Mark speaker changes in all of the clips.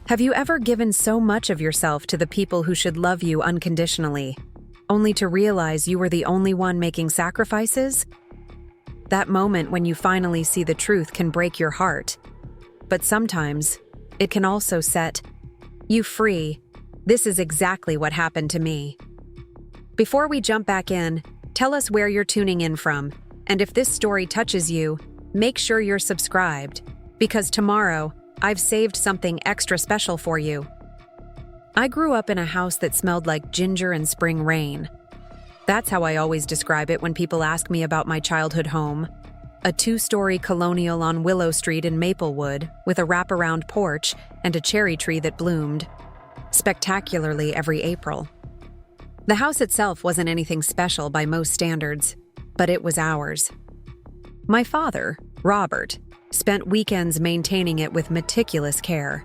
Speaker 1: Have you ever given so much of yourself to the people who should love you unconditionally, only to realize you were the only one making sacrifices? That moment when you finally see the truth can break your heart. But sometimes, it can also set you free. This is exactly what happened to me. Before we jump back in, tell us where you're tuning in from, and if this story touches you, make sure you're subscribed, because tomorrow, I've saved something extra special for you. I grew up in a house that smelled like ginger and spring rain. That's how I always describe it when people ask me about my childhood home. A 2-story colonial on Willow Street in Maplewood with a wraparound porch and a cherry tree that bloomed spectacularly every April. The house itself wasn't anything special by most standards, but it was ours. My father, Robert, spent weekends maintaining it with meticulous care.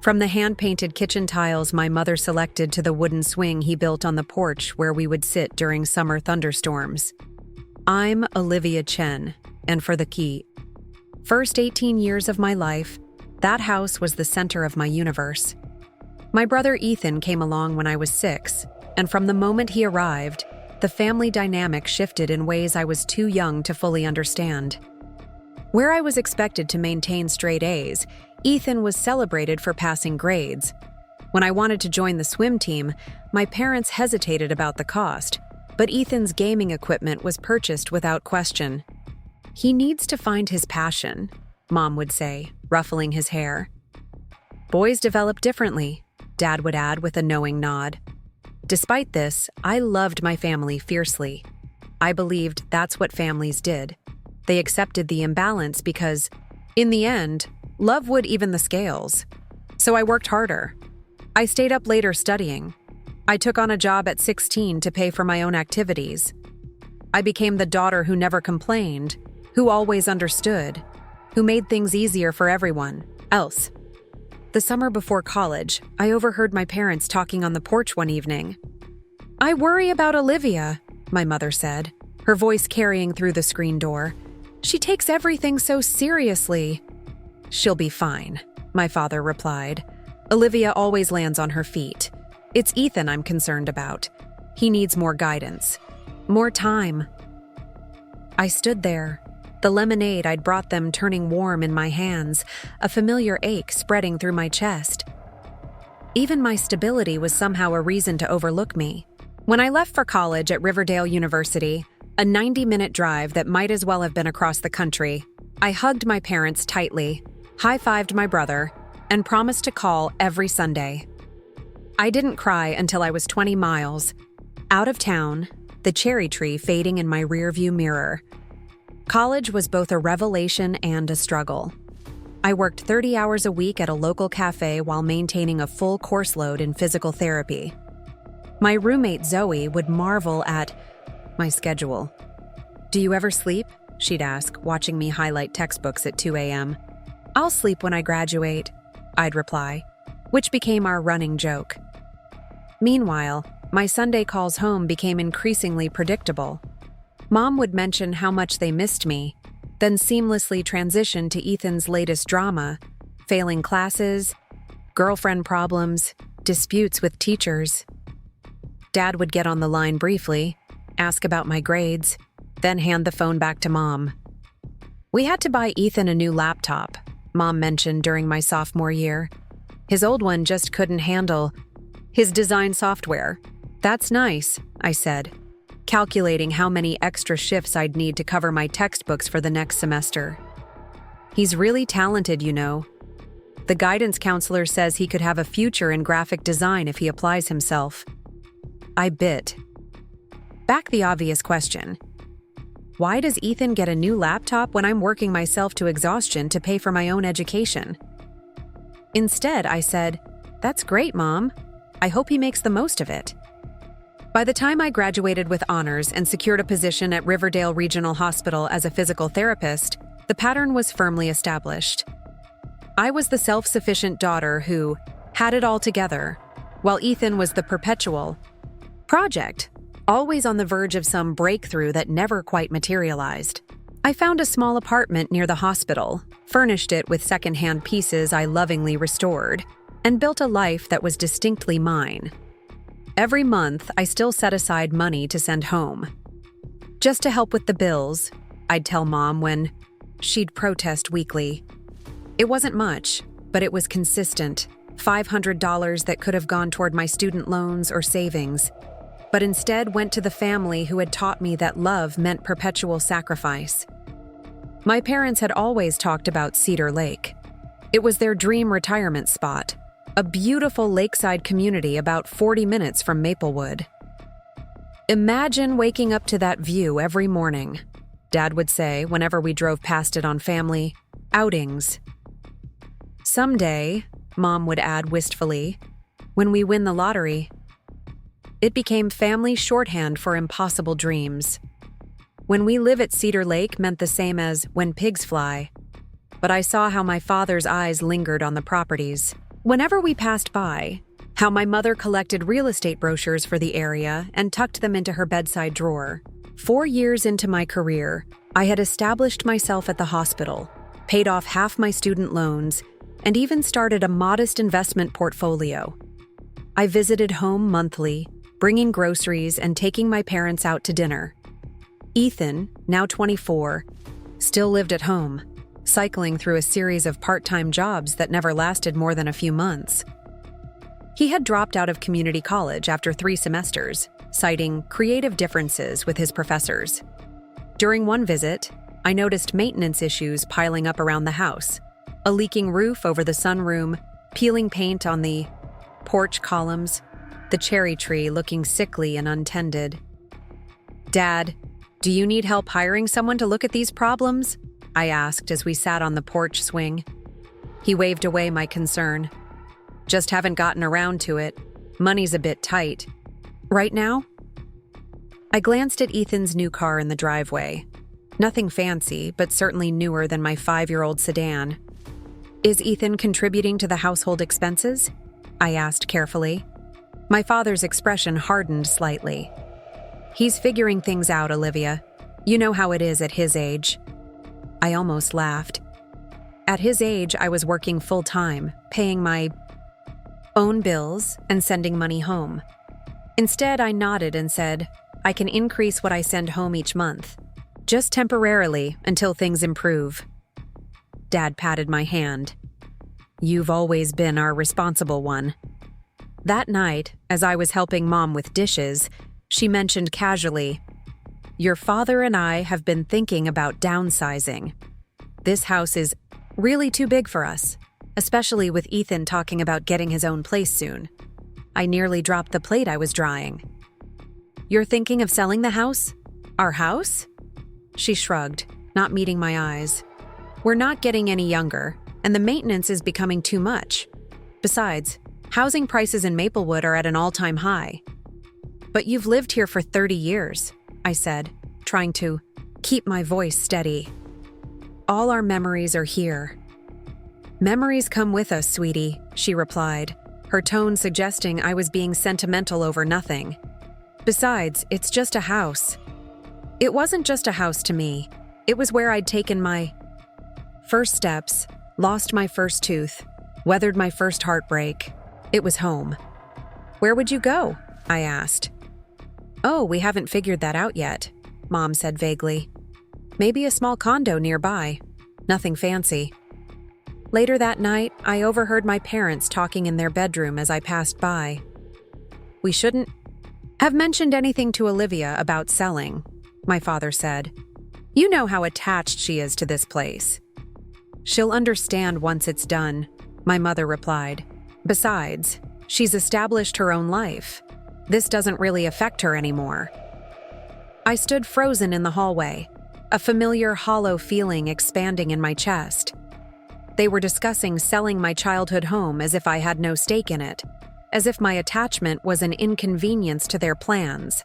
Speaker 1: From the hand-painted kitchen tiles my mother selected to the wooden swing he built on the porch where we would sit during summer thunderstorms. I'm Olivia Chen, and for the key. First 18 years of my life, that house was the center of my universe. My brother Ethan came along when I was 6, and from the moment he arrived, the family dynamic shifted in ways I was too young to fully understand. Where I was expected to maintain straight A's, Ethan was celebrated for passing grades. When I wanted to join the swim team, my parents hesitated about the cost, but Ethan's gaming equipment was purchased without question. "He needs to find his passion," Mom would say, ruffling his hair. "Boys develop differently," Dad would add with a knowing nod. Despite this, I loved my family fiercely. I believed that's what families did. They accepted the imbalance because, in the end, love would even the scales. So I worked harder. I stayed up later studying. I took on a job at 16 to pay for my own activities. I became the daughter who never complained, who always understood, who made things easier for everyone else. The summer before college, I overheard my parents talking on the porch one evening. "I worry about Olivia," my mother said, her voice carrying through the screen door. "She takes everything so seriously." "She'll be fine," my father replied. "Olivia always lands on her feet. It's Ethan I'm concerned about. He needs more guidance. More time." I stood there, the lemonade I'd brought them turning warm in my hands, a familiar ache spreading through my chest. Even my stability was somehow a reason to overlook me. When I left for college at Riverdale University, a 90-minute drive that might as well have been across the country, I hugged my parents tightly, high-fived my brother, and promised to call every Sunday. I didn't cry until I was 20 miles out of town, the cherry tree fading in my rearview mirror. College was both a revelation and a struggle. I worked 30 hours a week at a local cafe while maintaining a full course load in physical therapy. My roommate Zoe would marvel at my schedule. "Do you ever sleep?" she'd ask, watching me highlight textbooks at 2 a.m. "I'll sleep when I graduate," I'd reply, which became our running joke. Meanwhile, my Sunday calls home became increasingly predictable. Mom would mention how much they missed me, then seamlessly transition to Ethan's latest drama, failing classes, girlfriend problems, disputes with teachers. Dad would get on the line briefly, ask about my grades, then hand the phone back to Mom. "We had to buy Ethan a new laptop," Mom mentioned during my sophomore year. "His old one just couldn't handle his design software." "That's nice," I said, calculating how many extra shifts I'd need to cover my textbooks for the next semester. "He's really talented, you know. The guidance counselor says he could have a future in graphic design if he applies himself." I bit. Back the obvious question. Why does Ethan get a new laptop when I'm working myself to exhaustion to pay for my own education? Instead, I said, "That's great, Mom. I hope he makes the most of it." By the time I graduated with honors and secured a position at Riverdale Regional Hospital as a physical therapist, the pattern was firmly established. I was the self-sufficient daughter who had it all together, while Ethan was the perpetual project, always on the verge of some breakthrough that never quite materialized. I found a small apartment near the hospital, furnished it with secondhand pieces I lovingly restored, and built a life that was distinctly mine. Every month, I still set aside money to send home. Just to help with the bills, I'd tell Mom when she'd protest weekly. It wasn't much, but it was consistent. $500 that could have gone toward my student loans or savings, but instead went to the family who had taught me that love meant perpetual sacrifice. My parents had always talked about Cedar Lake. It was their dream retirement spot, a beautiful lakeside community about 40 minutes from Maplewood. "Imagine waking up to that view every morning," Dad would say whenever we drove past it on family outings. "Someday," Mom would add wistfully, "when we win the lottery." It became family shorthand for impossible dreams. "When we live at Cedar Lake" meant the same as "when pigs fly." But I saw how my father's eyes lingered on the properties. Whenever we passed by, how my mother collected real estate brochures for the area and tucked them into her bedside drawer. 4 years into my career, I had established myself at the hospital, paid off half my student loans, and even started a modest investment portfolio. I visited home monthly, bringing groceries and taking my parents out to dinner. Ethan, now 24, still lived at home, cycling through a series of part-time jobs that never lasted more than a few months. He had dropped out of community college after 3 semesters, citing creative differences with his professors. During one visit, I noticed maintenance issues piling up around the house: a leaking roof over the sunroom, peeling paint on the porch columns, the cherry tree looking sickly and untended. "Dad, do you need help hiring someone to look at these problems?" I asked as we sat on the porch swing. He waved away my concern. "Just haven't gotten around to it. Money's a bit tight. Right now?" I glanced at Ethan's new car in the driveway. Nothing fancy, but certainly newer than my 5-year-old sedan. "Is Ethan contributing to the household expenses?" I asked carefully. My father's expression hardened slightly. "He's figuring things out, Olivia. You know how it is at his age." I almost laughed. At his age, I was working full-time, paying my own bills and sending money home. Instead, I nodded and said, "I can increase what I send home each month, just temporarily until things improve." Dad patted my hand. "You've always been our responsible one." That night, as I was helping Mom with dishes, she mentioned casually, "Your father and I have been thinking about downsizing. This house is really too big for us, especially with Ethan talking about getting his own place soon." I nearly dropped the plate I was drying. "You're thinking of selling the house? Our house?" She shrugged, not meeting my eyes. "We're not getting any younger, and the maintenance is becoming too much. Besides, housing prices in Maplewood are at an all-time high." "But you've lived here for 30 years, I said, trying to keep my voice steady. "All our memories are here." "Memories come with us, sweetie," she replied, her tone suggesting I was being sentimental over nothing. "Besides, it's just a house." It wasn't just a house to me. It was where I'd taken my first steps, lost my first tooth, weathered my first heartbreak. It was home. "Where would you go?" I asked. "Oh, we haven't figured that out yet," Mom said vaguely. "Maybe a small condo nearby. Nothing fancy." Later that night, I overheard my parents talking in their bedroom as I passed by. "We shouldn't have mentioned anything to Olivia about selling," my father said. "You know how attached she is to this place." "She'll understand once it's done," my mother replied. "Besides, she's established her own life. This doesn't really affect her anymore." I stood frozen in the hallway, a familiar hollow feeling expanding in my chest. They were discussing selling my childhood home as if I had no stake in it, as if my attachment was an inconvenience to their plans.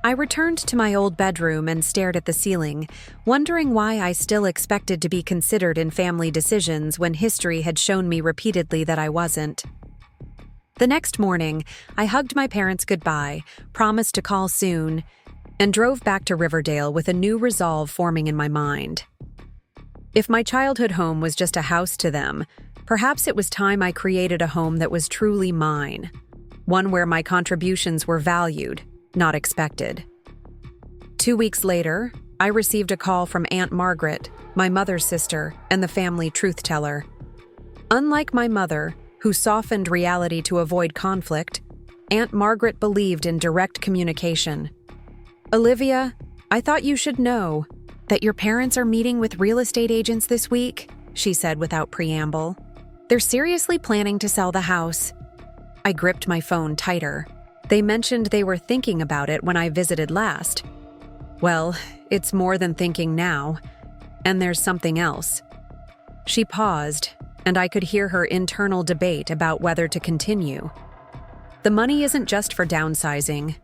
Speaker 1: I returned to my old bedroom and stared at the ceiling, wondering why I still expected to be considered in family decisions when history had shown me repeatedly that I wasn't. The next morning, I hugged my parents goodbye, promised to call soon, and drove back to Riverdale with a new resolve forming in my mind. If my childhood home was just a house to them, Perhaps it was time I created a home that was truly mine, one where my contributions were valued, not expected. 2 weeks later, I received a call from Aunt Margaret, my mother's sister, and the family truth teller. Unlike my mother, who softened reality to avoid conflict, Aunt Margaret believed in direct communication. "Olivia, I thought you should know that your parents are meeting with real estate agents this week," she said without preamble. "They're seriously planning to sell the house." I gripped my phone tighter. They mentioned they were thinking about it when I visited last. Well, it's more than thinking now, and there's something else. She paused, and I could hear her internal debate about whether to continue. The money isn't just for downsizing.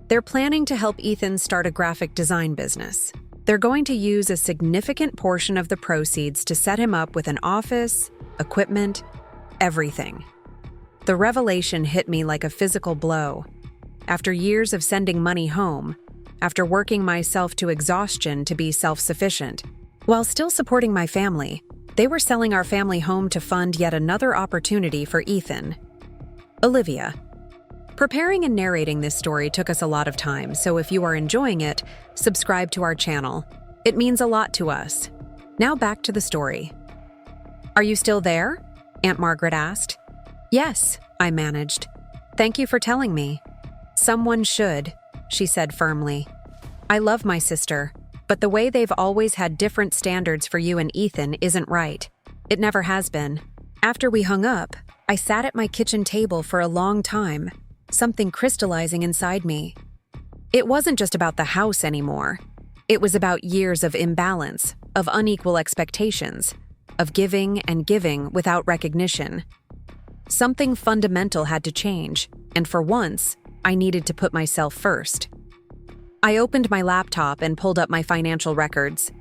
Speaker 1: They're planning to help Ethan start a graphic design business. They're going to use a significant portion of the proceeds to set him up with an office, equipment, everything. The revelation hit me like a physical blow. After years of sending money home, after working myself to exhaustion to be self-sufficient, while still supporting my family, they were selling our family home to fund yet another opportunity for Ethan. Olivia. Preparing and narrating this story took us a lot of time, so if you are enjoying it, subscribe to our channel. It means a lot to us. Now back to the story. "Are you still there?" Aunt Margaret asked. "Yes," I managed. "Thank you for telling me." "Someone should," she said firmly. "I love my sister, but the way they've always had different standards for you and Ethan isn't right. It never has been." After we hung up, I sat at my kitchen table for a long time, something crystallizing inside me. It wasn't just about the house anymore. It was about years of imbalance, of unequal expectations, of giving and giving without recognition. Something fundamental had to change, and for once, I needed to put myself first. I opened my laptop and pulled up my financial records.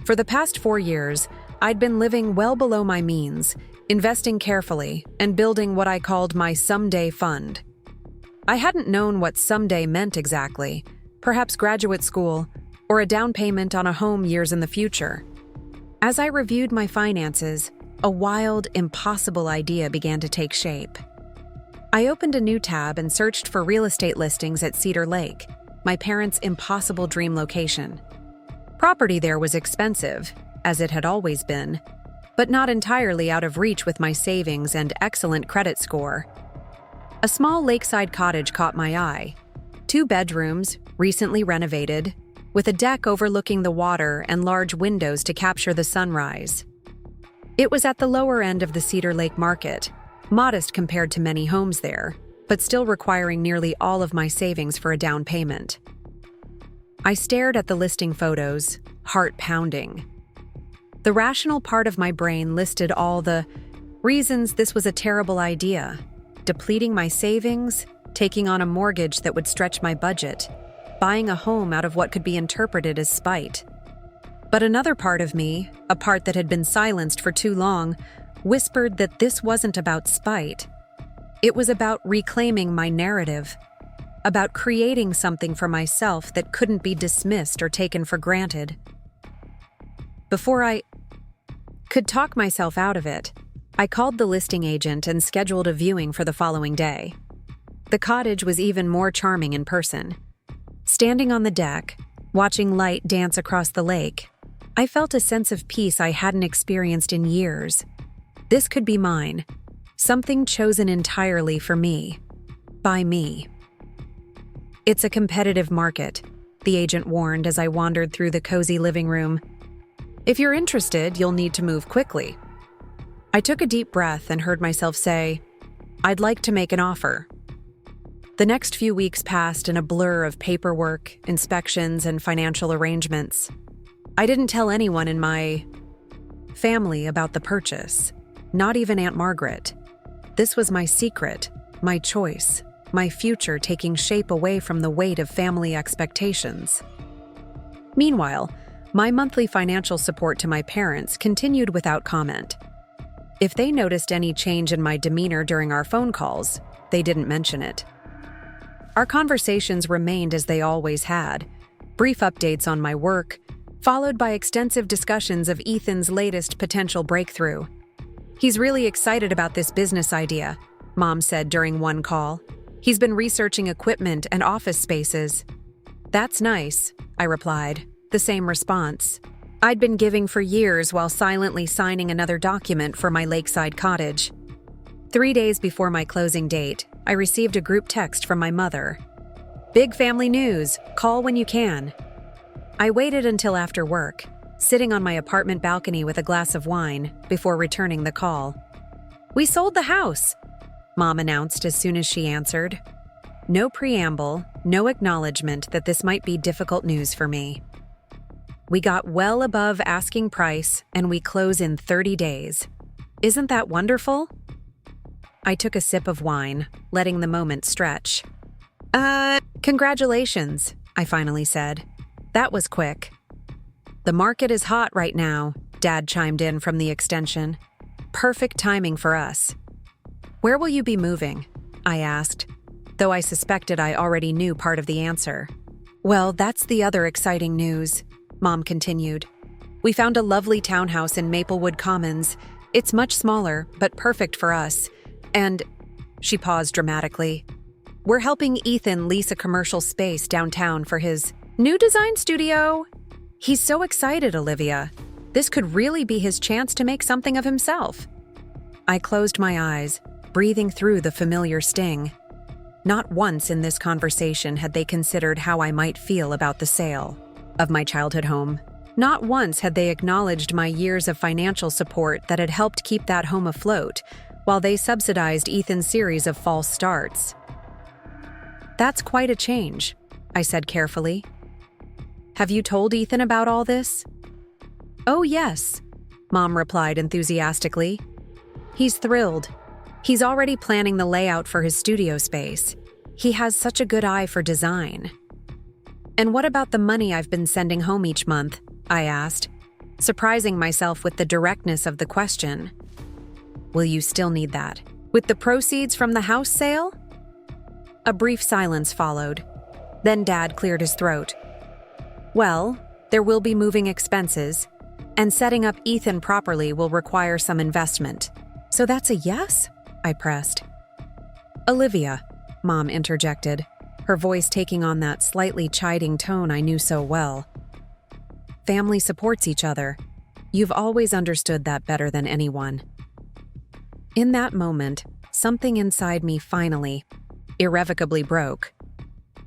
Speaker 1: For the past 4 years, I'd been living well below my means, investing carefully, and building what I called my someday fund. I hadn't known what someday meant exactly, perhaps graduate school, or a down payment on a home years in the future. As I reviewed my finances, a wild, impossible idea began to take shape. I opened a new tab and searched for real estate listings at Cedar Lake, my parents' impossible dream location. Property there was expensive, as it had always been, but not entirely out of reach with my savings and excellent credit score. A small lakeside cottage caught my eye. 2 bedrooms, recently renovated, with a deck overlooking the water and large windows to capture the sunrise. It was at the lower end of the Cedar Lake market, modest compared to many homes there, but still requiring nearly all of my savings for a down payment. I stared at the listing photos, heart pounding. The rational part of my brain listed all the reasons this was a terrible idea: depleting my savings, taking on a mortgage that would stretch my budget, buying a home out of what could be interpreted as spite. But another part of me, a part that had been silenced for too long, whispered that this wasn't about spite. It was about reclaiming my narrative, about creating something for myself that couldn't be dismissed or taken for granted. Before I could talk myself out of it, I called the listing agent and scheduled a viewing for the following day. The cottage was even more charming in person. Standing on the deck, watching light dance across the lake, I felt a sense of peace I hadn't experienced in years. This could be mine, something chosen entirely for me, by me. "It's a competitive market," the agent warned as I wandered through the cozy living room. "If you're interested, you'll need to move quickly." I took a deep breath and heard myself say, "I'd like to make an offer." The next few weeks passed in a blur of paperwork, inspections, and financial arrangements. I didn't tell anyone in my family about the purchase, not even Aunt Margaret. This was my secret, my choice, my future taking shape away from the weight of family expectations. Meanwhile, my monthly financial support to my parents continued without comment. If they noticed any change in my demeanor during our phone calls, they didn't mention it. Our conversations remained as they always had, brief updates on my work, followed by extensive discussions of Ethan's latest potential breakthrough. He's really excited about this business idea, Mom said during one call. He's been researching equipment and office spaces. That's nice, I replied, the same response. I'd been giving for years while silently signing another document for my lakeside cottage. 3 days before my closing date, I received a group text from my mother. Big family news, call when you can. I waited until after work, sitting on my apartment balcony with a glass of wine before returning the call. We sold the house, Mom announced as soon as she answered. No preamble, no acknowledgement that this might be difficult news for me. We got well above asking price and we close in 30 days. Isn't that wonderful? I took a sip of wine, letting the moment stretch. Congratulations, I finally said. That was quick. The market is hot right now, Dad chimed in from the extension. Perfect timing for us. Where will you be moving? I asked, though I suspected I already knew part of the answer. Well, that's the other exciting news, Mom continued. We found a lovely townhouse in Maplewood Commons. It's much smaller, but perfect for us. And, she paused dramatically, we're helping Ethan lease a commercial space downtown for his new design studio. He's so excited, Olivia. This could really be his chance to make something of himself. I closed my eyes, breathing through the familiar sting. Not once in this conversation had they considered how I might feel about the sale of my childhood home. Not once had they acknowledged my years of financial support that had helped keep that home afloat, while they subsidized Ethan's series of false starts. That's quite a change, I said carefully. Have you told Ethan about all this? Oh, yes, Mom replied enthusiastically. He's thrilled. He's already planning the layout for his studio space. He has such a good eye for design. And what about the money I've been sending home each month? I asked, surprising myself with the directness of the question. Will you still need that? With the proceeds from the house sale? A brief silence followed. Then Dad cleared his throat. Well, there will be moving expenses, and setting up Ethan properly will require some investment. So that's a yes? I pressed. Olivia, Mom interjected, her voice taking on that slightly chiding tone I knew so well. Family supports each other. You've always understood that better than anyone. In that moment, something inside me finally, irrevocably broke.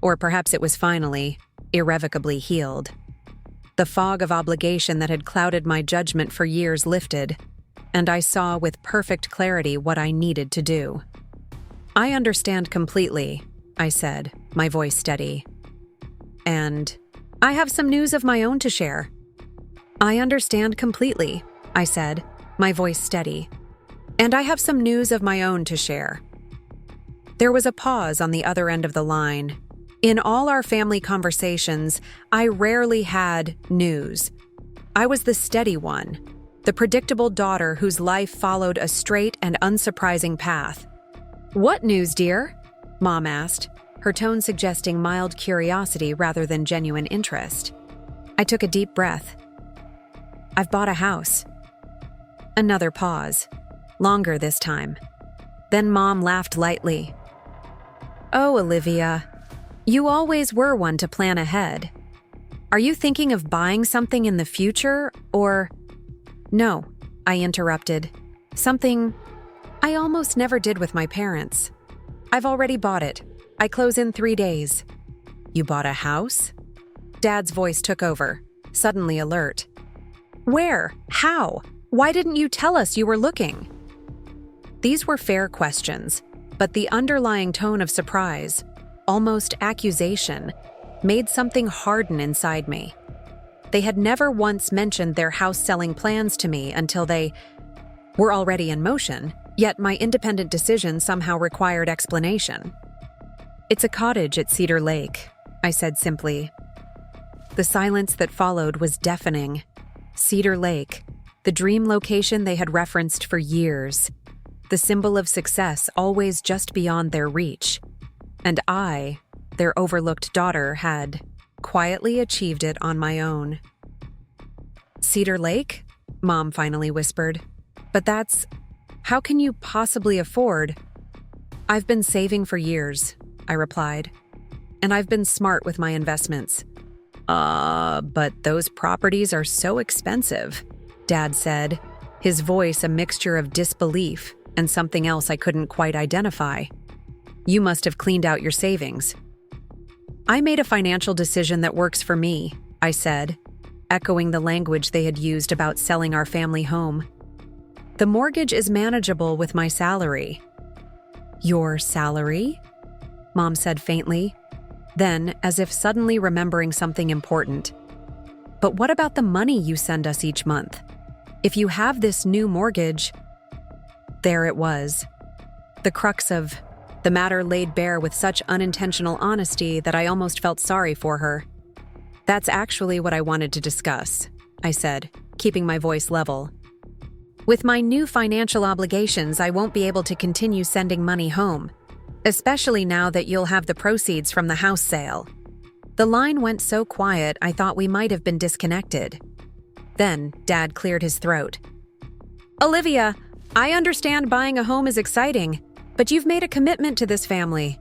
Speaker 1: Or perhaps it was finally, irrevocably healed. The fog of obligation that had clouded my judgment for years lifted, and I saw with perfect clarity what I needed to do. I understand completely, I said, my voice steady. And I have some news of my own to share. I understand completely, I said, my voice steady. And I have some news of my own to share. There was a pause on the other end of the line. In all our family conversations, I rarely had news. I was the steady one, the predictable daughter whose life followed a straight and unsurprising path. What news, dear? Mom asked, her tone suggesting mild curiosity rather than genuine interest. I took a deep breath. I've bought a house. Another pause. Longer this time. Then Mom laughed lightly. Oh, Olivia, you always were one to plan ahead. Are you thinking of buying something in the future, or… No, I interrupted. Something I almost never did with my parents. I've already bought it. I close in 3 days. You bought a house? Dad's voice took over, suddenly alert. Where? How? Why didn't you tell us you were looking? These were fair questions, but the underlying tone of surprise, almost accusation, made something harden inside me. They had never once mentioned their house-selling plans to me until they were already in motion, yet my independent decision somehow required explanation. It's a cottage at Cedar Lake, I said simply. The silence that followed was deafening. Cedar Lake, the dream location they had referenced for years, the symbol of success always just beyond their reach. And I, their overlooked daughter, had quietly achieved it on my own. Cedar Lake? Mom finally whispered. But that's… How can you possibly afford? I've been saving for years, I replied. And I've been smart with my investments. But those properties are so expensive, Dad said, his voice a mixture of disbelief and something else I couldn't quite identify. You must have cleaned out your savings. I made a financial decision that works for me, I said, echoing the language they had used about selling our family home. The mortgage is manageable with my salary. Your salary? Mom said faintly. Then, as if suddenly remembering something important. But what about the money you send us each month? If you have this new mortgage… There it was. The crux of the matter laid bare with such unintentional honesty that I almost felt sorry for her. That's actually what I wanted to discuss, I said, keeping my voice level. With my new financial obligations, I won't be able to continue sending money home, especially now that you'll have the proceeds from the house sale. The line went so quiet I thought we might have been disconnected. Then, Dad cleared his throat. Olivia, I understand buying a home is exciting, but you've made a commitment to this family.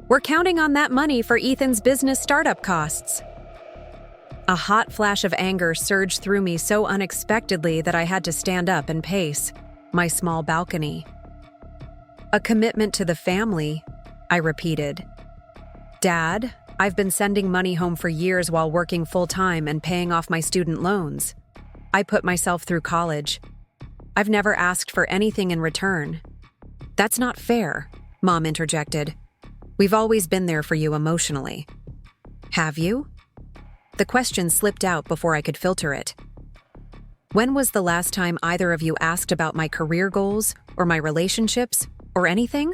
Speaker 1: We're counting on that money for Ethan's business startup costs. A hot flash of anger surged through me so unexpectedly that I had to stand up and pace my small balcony. A commitment to the family, I repeated. Dad, I've been sending money home for years while working full-time and paying off my student loans. I put myself through college. I've never asked for anything in return. That's not fair, Mom interjected. We've always been there for you emotionally. Have you? The question slipped out before I could filter it. When was the last time either of you asked about my career goals or my relationships or anything?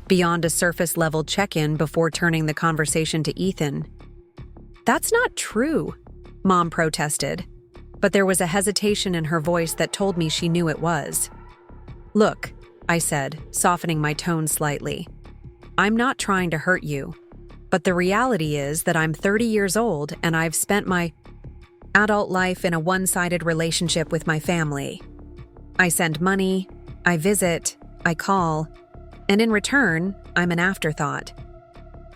Speaker 1: Beyond a surface-level check-in before turning the conversation to Ethan. That's not true, Mom protested, but there was a hesitation in her voice that told me she knew it was. Look, I said, softening my tone slightly. I'm not trying to hurt you, but the reality is that I'm 30 years old and I've spent my adult life in a one-sided relationship with my family. I send money, I visit, I call, and in return, I'm an afterthought.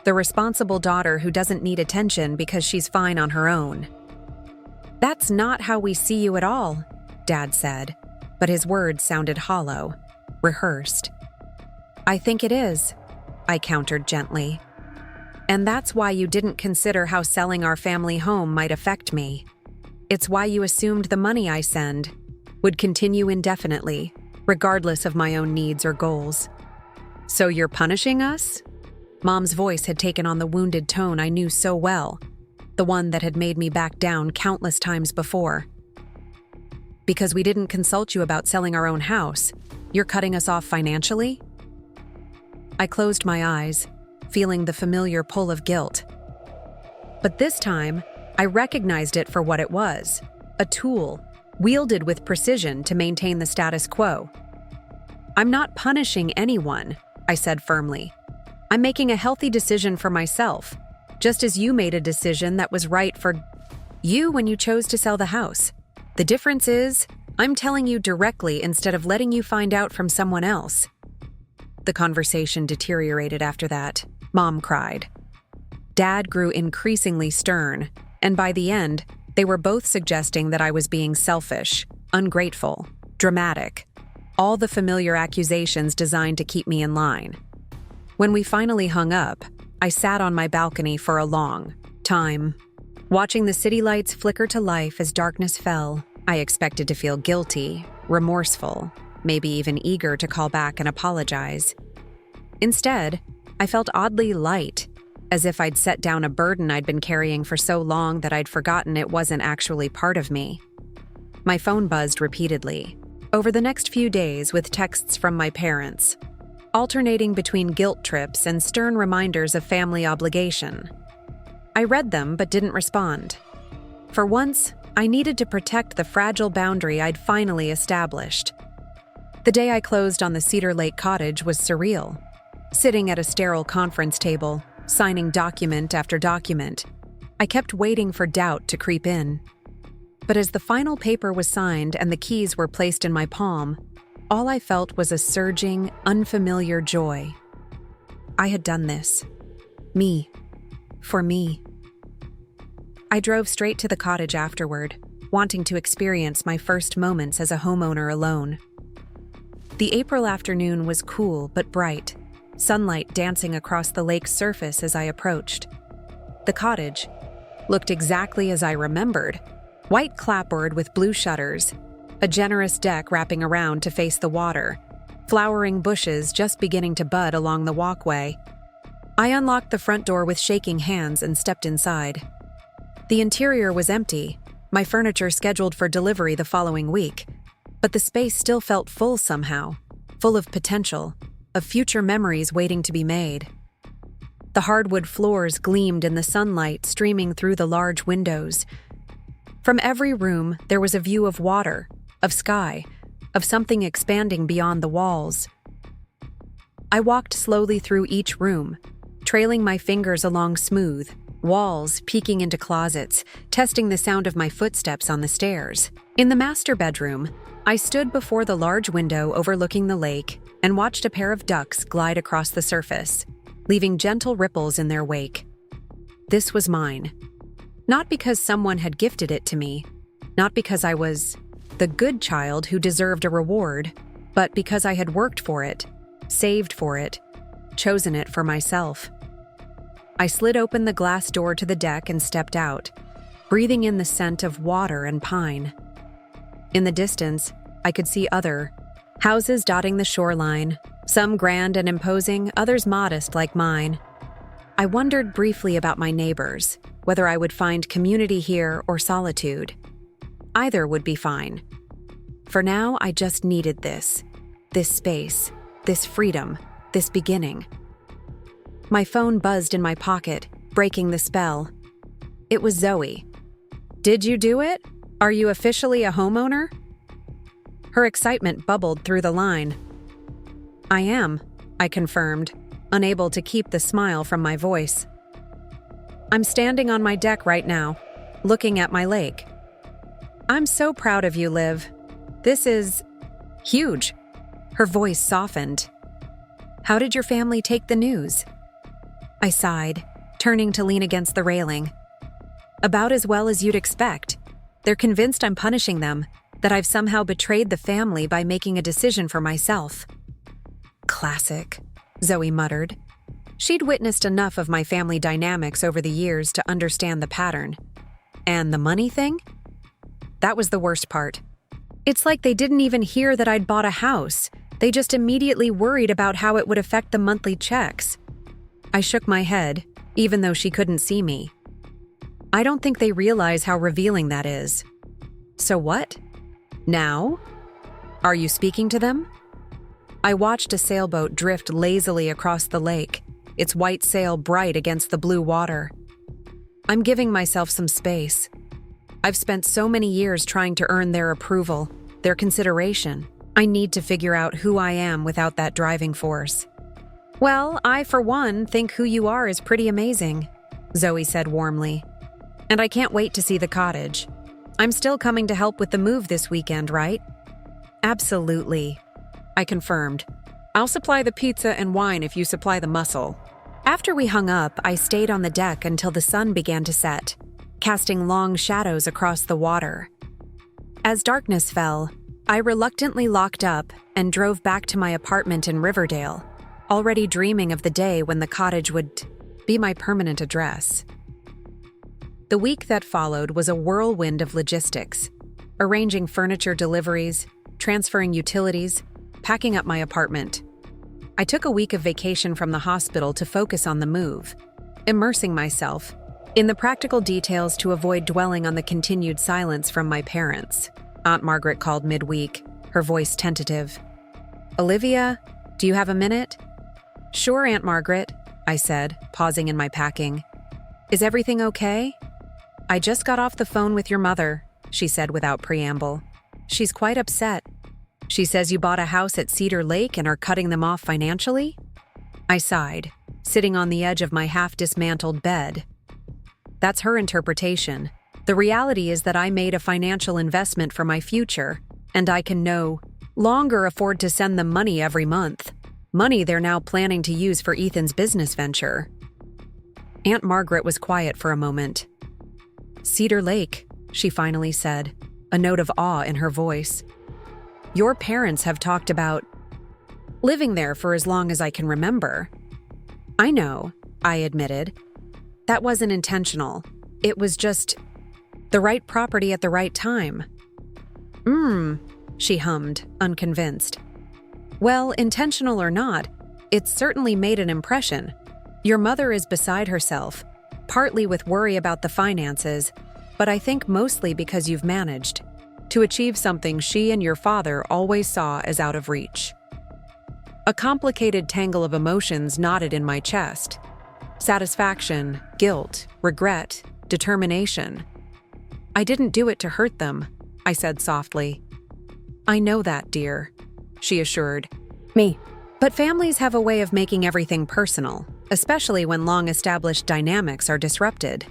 Speaker 1: The responsible daughter who doesn't need attention because she's fine on her own. That's not how we see you at all, Dad said, but his words sounded hollow, rehearsed. I think it is, I countered gently. And that's why you didn't consider how selling our family home might affect me. It's why you assumed the money I send would continue indefinitely, regardless of my own needs or goals. So you're punishing us? Mom's voice had taken on the wounded tone I knew so well, the one that had made me back down countless times before. Because we didn't consult you about selling our own house, you're cutting us off financially? I closed my eyes, feeling the familiar pull of guilt. But this time, I recognized it for what it was, a tool, wielded with precision to maintain the status quo. I'm not punishing anyone, I said firmly. I'm making a healthy decision for myself, just as you made a decision that was right for you when you chose to sell the house. The difference is, I'm telling you directly instead of letting you find out from someone else. The conversation deteriorated after that. Mom cried. Dad grew increasingly stern, and by the end, they were both suggesting that I was being selfish, ungrateful, dramatic, all the familiar accusations designed to keep me in line. When we finally hung up, I sat on my balcony for a long time. Watching the city lights flicker to life as darkness fell, I expected to feel guilty, remorseful, maybe even eager to call back and apologize. Instead, I felt oddly light, as if I'd set down a burden I'd been carrying for so long that I'd forgotten it wasn't actually part of me. My phone buzzed repeatedly, over the next few days with texts from my parents, alternating between guilt trips and stern reminders of family obligation. I read them but didn't respond. For once, I needed to protect the fragile boundary I'd finally established. The day I closed on the Cedar Lake cottage was surreal. Sitting at a sterile conference table, signing document after document, I kept waiting for doubt to creep in. But as the final paper was signed and the keys were placed in my palm, All I felt was a surging, unfamiliar joy. I had done this. Me. For me. I drove straight to the cottage afterward, wanting to experience my first moments as a homeowner alone. The April afternoon was cool but bright, sunlight dancing across the lake's surface as I approached. The cottage looked exactly as I remembered, white clapboard with blue shutters, a generous deck wrapping around to face the water, flowering bushes just beginning to bud along the walkway. I unlocked the front door with shaking hands and stepped inside. The interior was empty, my furniture scheduled for delivery the following week, but the space still felt full somehow, full of potential, of future memories waiting to be made. The hardwood floors gleamed in the sunlight streaming through the large windows. From every room, there was a view of water, of sky, of something expanding beyond the walls. I walked slowly through each room, trailing my fingers along smooth walls, peeking into closets, testing the sound of my footsteps on the stairs. In the master bedroom, I stood before the large window overlooking the lake and watched a pair of ducks glide across the surface, leaving gentle ripples in their wake. This was mine. Not because someone had gifted it to me, not because I was the good child who deserved a reward, but because I had worked for it, saved for it, chosen it for myself. I slid open the glass door to the deck and stepped out, breathing in the scent of water and pine. In the distance, I could see other houses dotting the shoreline, some grand and imposing, others modest like mine. I wondered briefly about my neighbors, whether I would find community here or solitude. Either would be fine. For now, I just needed this space, this freedom, this beginning. My phone buzzed in my pocket, breaking the spell. It was Zoe. "Did you do it? Are you officially a homeowner?" Her excitement bubbled through the line. "I am," I confirmed, unable to keep the smile from my voice. "I'm standing on my deck right now, looking at my lake." "I'm so proud of you, Liv. This is huge." Her voice softened. "How did your family take the news?" I sighed, turning to lean against the railing. "About as well as you'd expect. They're convinced I'm punishing them, that I've somehow betrayed the family by making a decision for myself." "Classic," Zoe muttered. She'd witnessed enough of my family dynamics over the years to understand the pattern. And the money thing? That was the worst part. It's like they didn't even hear that I'd bought a house. They just immediately worried about how it would affect the monthly checks. I shook my head, even though she couldn't see me. I don't think they realize how revealing that is. "So what? Now? Are you speaking to them?" I watched a sailboat drift lazily across the lake, its white sail bright against the blue water. "I'm giving myself some space. I've spent so many years trying to earn their approval, their consideration. I need to figure out who I am without that driving force." "Well, I, for one, think who you are is pretty amazing," Zoe said warmly. "And I can't wait to see the cottage. I'm still coming to help with the move this weekend, right?" "Absolutely," I confirmed. "I'll supply the pizza and wine if you supply the muscle." After we hung up, I stayed on the deck until the sun began to set, casting long shadows across the water. As darkness fell, I reluctantly locked up and drove back to my apartment in Riverdale, already dreaming of the day when the cottage would be my permanent address. The week that followed was a whirlwind of logistics, arranging furniture deliveries, transferring utilities, packing up my apartment. I took a week of vacation from the hospital to focus on the move, immersing myself in the practical details to avoid dwelling on the continued silence from my parents. Aunt Margaret called midweek, her voice tentative. "Olivia, do you have a minute?" "Sure, Aunt Margaret," I said, pausing in my packing. "Is everything okay?" "I just got off the phone with your mother," she said without preamble. "She's quite upset. She says you bought a house at Cedar Lake and are cutting them off financially?" I sighed, sitting on the edge of my half-dismantled bed. That's her interpretation. The reality is that I made a financial investment for my future, and I can know longer afford to send them money every month. Money they're now planning to use for Ethan's business venture. Aunt Margaret was quiet for a moment. "Cedar Lake," she finally said, a note of awe in her voice. "Your parents have talked about living there for as long as I can remember." "I know," I admitted. "That wasn't intentional. It was just the right property at the right time." She hummed, unconvinced. "Well, intentional or not, it's certainly made an impression. Your mother is beside herself, partly with worry about the finances, but I think mostly because you've managed to achieve something she and your father always saw as out of reach." A complicated tangle of emotions knotted in my chest. Satisfaction, guilt, regret, determination. "I didn't do it to hurt them," I said softly. "I know that, dear," she assured me. "But families have a way of making everything personal, especially when long-established dynamics are disrupted.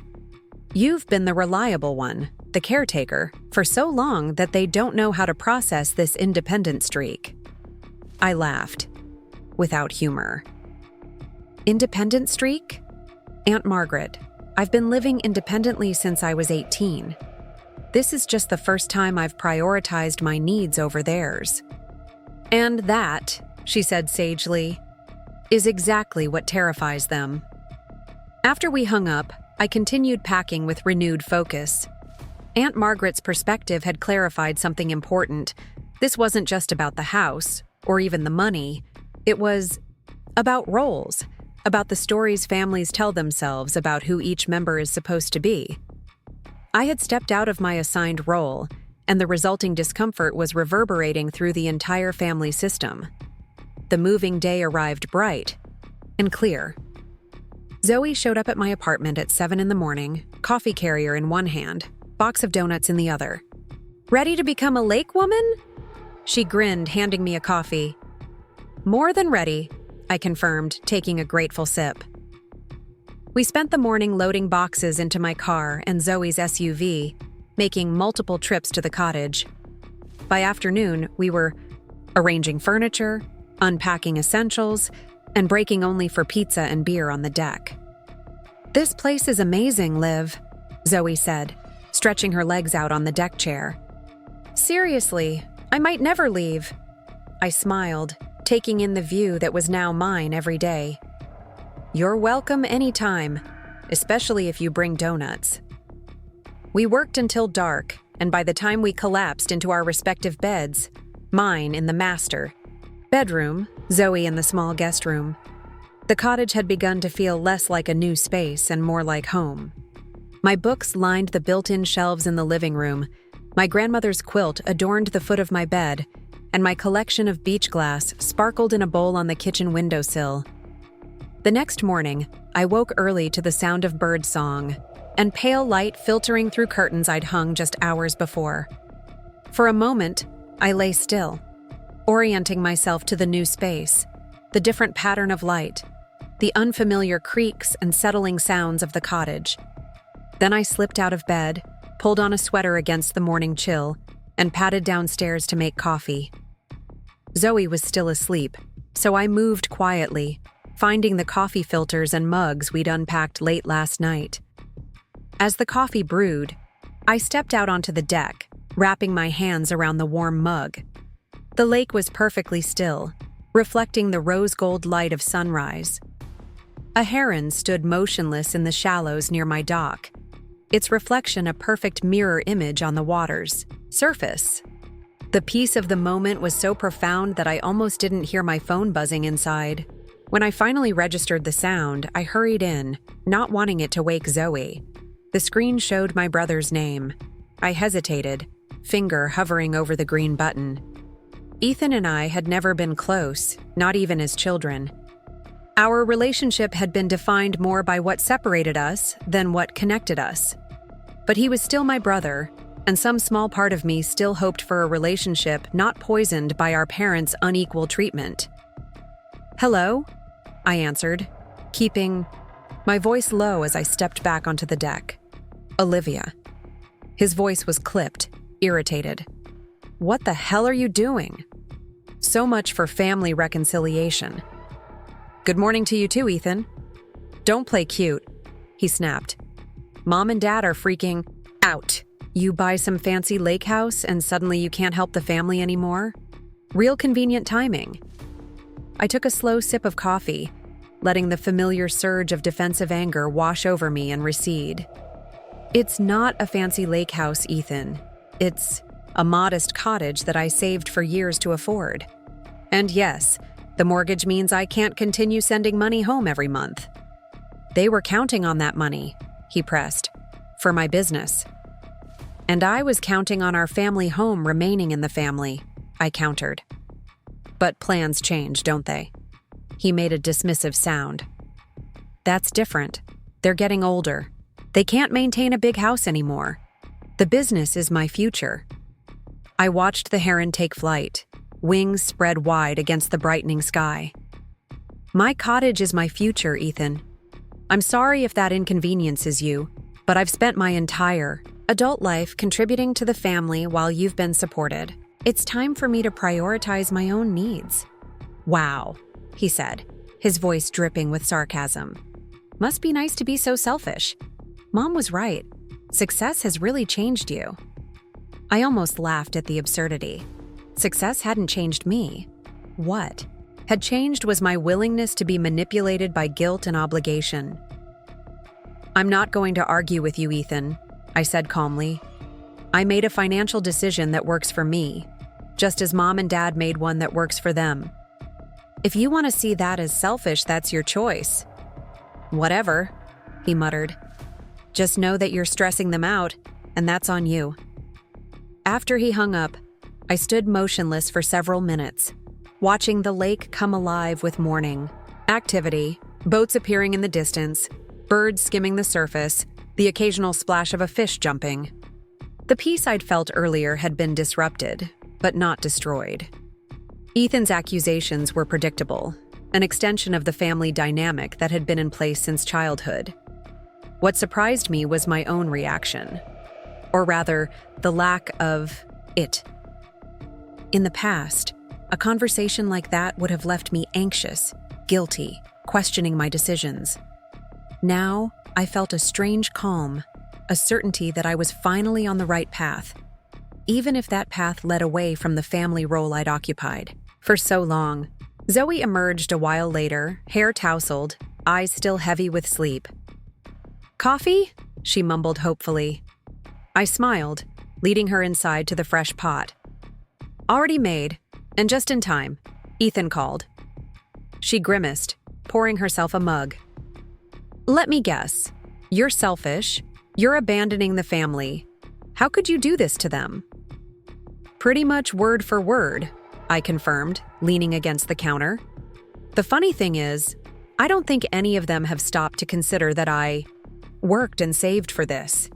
Speaker 1: You've been the reliable one, the caretaker, for so long that they don't know how to process this independent streak." I laughed, without humor. "Independent streak? Aunt Margaret, I've been living independently since I was 18. This is just the first time I've prioritized my needs over theirs." "And that," she said sagely, "is exactly what terrifies them." After we hung up, I continued packing with renewed focus. Aunt Margaret's perspective had clarified something important. This wasn't just about the house, or even the money. It was about roles, about the stories families tell themselves about who each member is supposed to be. I had stepped out of my assigned role, and the resulting discomfort was reverberating through the entire family system. The moving day arrived bright and clear. Zoe showed up at my apartment at 7 in the morning, coffee carrier in one hand, box of donuts in the other. "Ready to become a lake woman?" She grinned, handing me a coffee. "More than ready," I confirmed, taking a grateful sip. We spent the morning loading boxes into my car and Zoe's SUV, making multiple trips to the cottage. By afternoon, we were arranging furniture, unpacking essentials, and breaking only for pizza and beer on the deck. "This place is amazing, Liv," Zoe said, stretching her legs out on the deck chair. "Seriously, I might never leave." I smiled, taking in the view that was now mine every day. "You're welcome anytime, especially if you bring donuts." We worked until dark, and by the time we collapsed into our respective beds, mine in the master bedroom, Zoe in the small guest room, the cottage had begun to feel less like a new space and more like home. My books lined the built-in shelves in the living room, my grandmother's quilt adorned the foot of my bed, and my collection of beach glass sparkled in a bowl on the kitchen windowsill. The next morning, I woke early to the sound of bird song and pale light filtering through curtains I'd hung just hours before. For a moment, I lay still, orienting myself to the new space, the different pattern of light, the unfamiliar creaks and settling sounds of the cottage. Then I slipped out of bed, pulled on a sweater against the morning chill, and padded downstairs to make coffee. Zoe was still asleep, so I moved quietly, finding the coffee filters and mugs we'd unpacked late last night. As the coffee brewed, I stepped out onto the deck, wrapping my hands around the warm mug. The lake was perfectly still, reflecting the rose gold light of sunrise. A heron stood motionless in the shallows near my dock, its reflection a perfect mirror image on the water's surface. The peace of the moment was so profound that I almost didn't hear my phone buzzing inside. When I finally registered the sound, I hurried in, not wanting it to wake Zoe. The screen showed my brother's name. I hesitated, finger hovering over the green button. Ethan and I had never been close, not even as children. Our relationship had been defined more by what separated us than what connected us. But he was still my brother, and some small part of me still hoped for a relationship not poisoned by our parents' unequal treatment. "Hello?" I answered, keeping my voice low as I stepped back onto the deck. "Olivia." His voice was clipped, irritated. "What the hell are you doing?" So much for family reconciliation. Good morning to you too, Ethan. Don't play cute, he snapped. Mom and Dad are freaking out. You buy some fancy lake house and suddenly you can't help the family anymore? Real convenient timing. I took a slow sip of coffee, letting the familiar surge of defensive anger wash over me and recede. It's not a fancy lake house, Ethan. It's a modest cottage that I saved for years to afford. And yes, the mortgage means I can't continue sending money home every month. They were counting on that money, he pressed, for my business. And I was counting on our family home remaining in the family, I countered. But plans change, don't they? He made a dismissive sound. That's different. They're getting older. They can't maintain a big house anymore. The business is my future. I watched the heron take flight, wings spread wide against the brightening sky. My cottage is my future, Ethan. I'm sorry if that inconveniences you, but I've spent my entire adult life contributing to the family while you've been supported. It's time for me to prioritize my own needs. Wow, he said, his voice dripping with sarcasm. Must be nice to be so selfish. Mom was right. Success has really changed you. I almost laughed at the absurdity. Success hadn't changed me. What had changed was my willingness to be manipulated by guilt and obligation. I'm not going to argue with you, Ethan, I said calmly. I made a financial decision that works for me, just as Mom and Dad made one that works for them. If you want to see that as selfish, that's your choice. Whatever, he muttered. Just know that you're stressing them out, and that's on you. After he hung up, I stood motionless for several minutes, watching the lake come alive with morning activity, boats appearing in the distance, birds skimming the surface, the occasional splash of a fish jumping. The peace I'd felt earlier had been disrupted, but not destroyed. Ethan's accusations were predictable, an extension of the family dynamic that had been in place since childhood. What surprised me was my own reaction, or rather, the lack of it. In the past, a conversation like that would have left me anxious, guilty, questioning my decisions. Now, I felt a strange calm, a certainty that I was finally on the right path, even if that path led away from the family role I'd occupied for so long. Zoe emerged a while later, hair tousled, eyes still heavy with sleep. "Coffee?" she mumbled hopefully. I smiled, leading her inside to the fresh pot. "Already made, and just in time," Ethan called. She grimaced, pouring herself a mug. "Let me guess. You're selfish. You're abandoning the family. How could you do this to them?" "Pretty much word for word," I confirmed, leaning against the counter. "The funny thing is, I don't think any of them have stopped to consider that I worked and saved for this.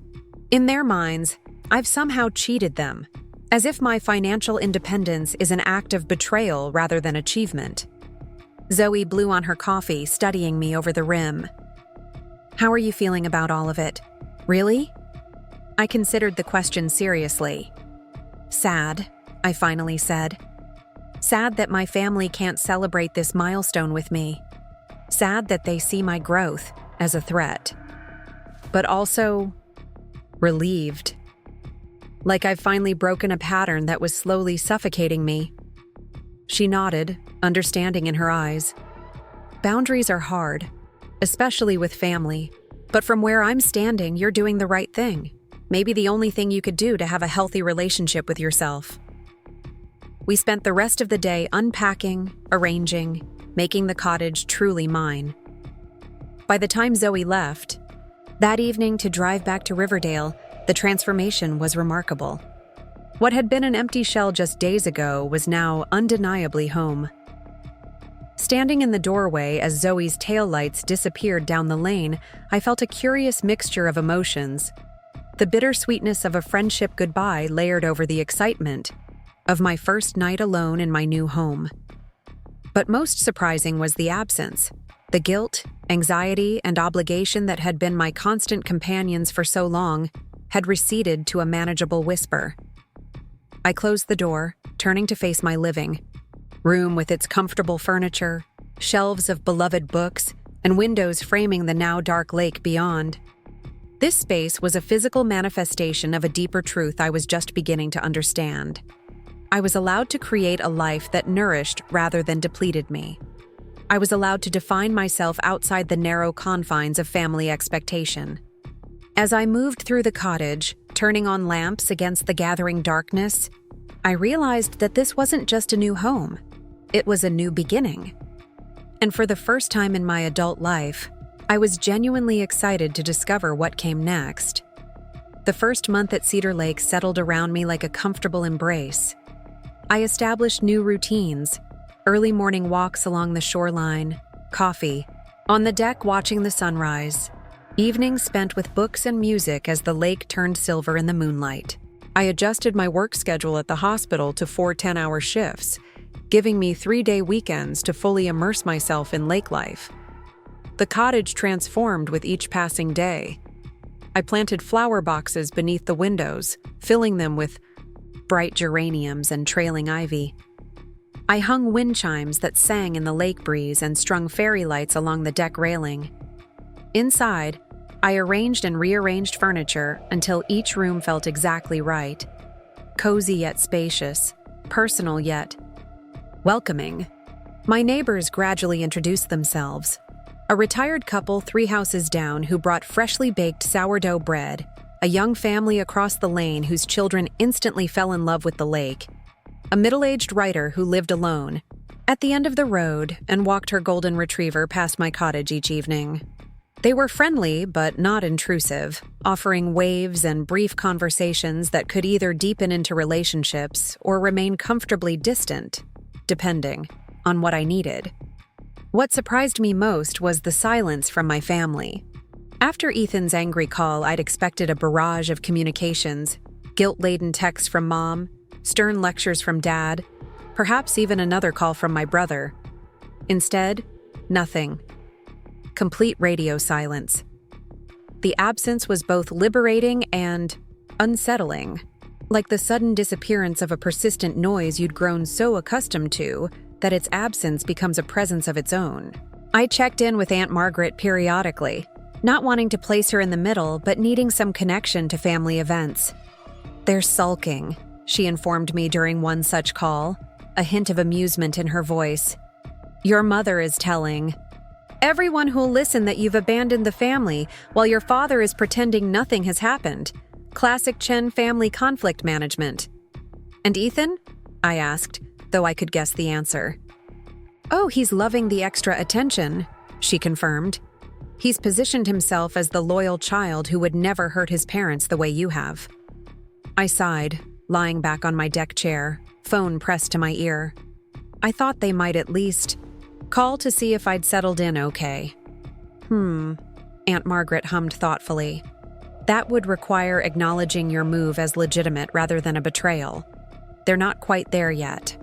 Speaker 1: In their minds, I've somehow cheated them, as if my financial independence is an act of betrayal rather than achievement." Zoe blew on her coffee, studying me over the rim. "How are you feeling about all of it? Really?" I considered the question seriously. "Sad," I finally said. "Sad that my family can't celebrate this milestone with me. Sad that they see my growth as a threat. But also relieved. Like I've finally broken a pattern that was slowly suffocating me." She nodded, understanding in her eyes. "Boundaries are hard, especially with family. But from where I'm standing, you're doing the right thing. Maybe the only thing you could do to have a healthy relationship with yourself." We spent the rest of the day unpacking, arranging, making the cottage truly mine. By the time Zoe left, that evening to drive back to Riverdale, the transformation was remarkable. What had been an empty shell just days ago was now undeniably home. Standing in the doorway as Zoe's taillights disappeared down the lane, I felt a curious mixture of emotions. The bittersweetness of a friendship goodbye layered over the excitement of my first night alone in my new home. But most surprising was the absence. The guilt, anxiety, and obligation that had been my constant companions for so long had receded to a manageable whisper. I closed the door, turning to face my living room with its comfortable furniture, shelves of beloved books, and windows framing the now dark lake beyond. This space was a physical manifestation of a deeper truth I was just beginning to understand. I was allowed to create a life that nourished rather than depleted me. I was allowed to define myself outside the narrow confines of family expectation. As I moved through the cottage, turning on lamps against the gathering darkness, I realized that this wasn't just a new home. It was a new beginning. And for the first time in my adult life, I was genuinely excited to discover what came next. The first month at Cedar Lake settled around me like a comfortable embrace. I established new routines, early morning walks along the shoreline, coffee, on the deck watching the sunrise, evenings spent with books and music as the lake turned silver in the moonlight. I adjusted my work schedule at the hospital to 4 10-hour shifts, giving me 3-day weekends to fully immerse myself in lake life. The cottage transformed with each passing day. I planted flower boxes beneath the windows, filling them with bright geraniums and trailing ivy. I hung wind chimes that sang in the lake breeze and strung fairy lights along the deck railing. Inside, I arranged and rearranged furniture until each room felt exactly right. Cozy yet spacious, personal yet welcoming. My neighbors gradually introduced themselves. A retired couple 3 houses down who brought freshly baked sourdough bread, a young family across the lane whose children instantly fell in love with the lake, a middle-aged writer who lived alone at the end of the road and walked her golden retriever past my cottage each evening. They were friendly but not intrusive, offering waves and brief conversations that could either deepen into relationships or remain comfortably distant, depending on what I needed. What surprised me most was the silence from my family. After Ethan's angry call, I'd expected a barrage of communications, guilt-laden texts from Mom, stern lectures from Dad, perhaps even another call from my brother. Instead, nothing. Complete radio silence. The absence was both liberating and unsettling, like the sudden disappearance of a persistent noise you'd grown so accustomed to that its absence becomes a presence of its own. I checked in with Aunt Margaret periodically, not wanting to place her in the middle but needing some connection to family events. "They're sulking," she informed me during one such call, a hint of amusement in her voice. "Your mother is telling everyone who'll listen that you've abandoned the family while your father is pretending nothing has happened. Classic Chen family conflict management." "And Ethan?" I asked, though I could guess the answer. "Oh, he's loving the extra attention," she confirmed. "He's positioned himself as the loyal child who would never hurt his parents the way you have." I sighed, lying back on my deck chair, phone pressed to my ear. I thought they might at least call to see if I'd settled in okay. Aunt Margaret hummed thoughtfully. "That would require acknowledging your move as legitimate rather than a betrayal. They're not quite there yet."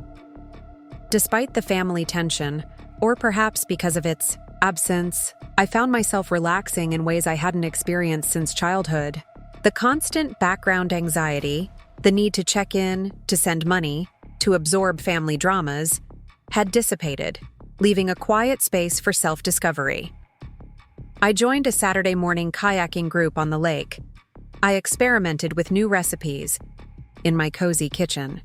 Speaker 1: Despite the family tension, or perhaps because of its absence, I found myself relaxing in ways I hadn't experienced since childhood. The constant background anxiety, the need to check in, to send money, to absorb family dramas, had dissipated, leaving a quiet space for self-discovery. I joined a Saturday morning kayaking group on the lake. I experimented with new recipes in my cozy kitchen.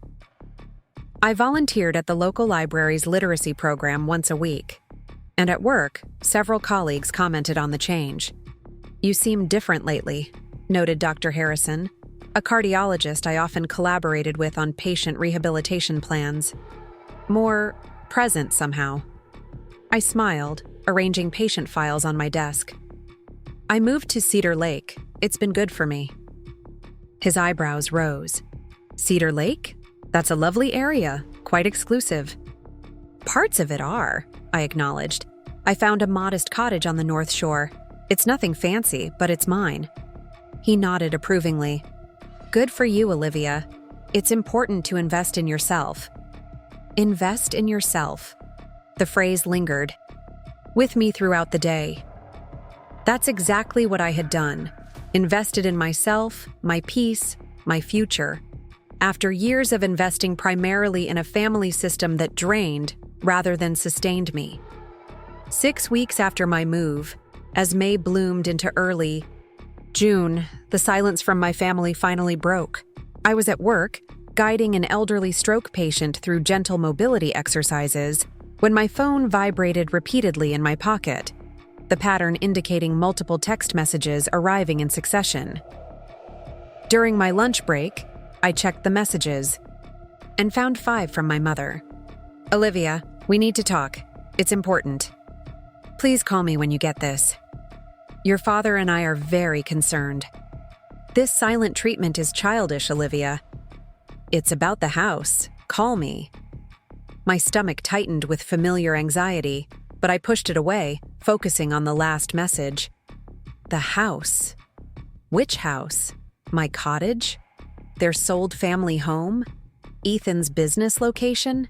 Speaker 1: I volunteered at the local library's literacy program once a week. And at work, several colleagues commented on the change. "You seem different lately," noted Dr. Harrison, a cardiologist I often collaborated with on patient rehabilitation plans. "More present somehow." I smiled, arranging patient files on my desk. "I moved to Cedar Lake. It's been good for me." His eyebrows rose. "Cedar Lake? That's a lovely area, quite exclusive." "Parts of it are," I acknowledged. "I found a modest cottage on the North Shore. It's nothing fancy, but it's mine." He nodded approvingly. "Good for you, Olivia. It's important to invest in yourself." Invest in yourself. The phrase lingered with me throughout the day. That's exactly what I had done. Invested in myself, my peace, my future. after years of investing primarily in a family system that drained rather than sustained me. 6 weeks after my move, as May bloomed into early June, the silence from my family finally broke. I was at work, guiding an elderly stroke patient through gentle mobility exercises, when my phone vibrated repeatedly in my pocket, the pattern indicating multiple text messages arriving in succession. During my lunch break, I checked the messages and found 5 from my mother. "Olivia, we need to talk. It's important. Please call me when you get this. Your father and I are very concerned. This silent treatment is childish, Olivia. It's about the house. Call me." My stomach tightened with familiar anxiety, but I pushed it away, focusing on the last message. The house. Which house? My cottage? Their sold family home? Ethan's business location?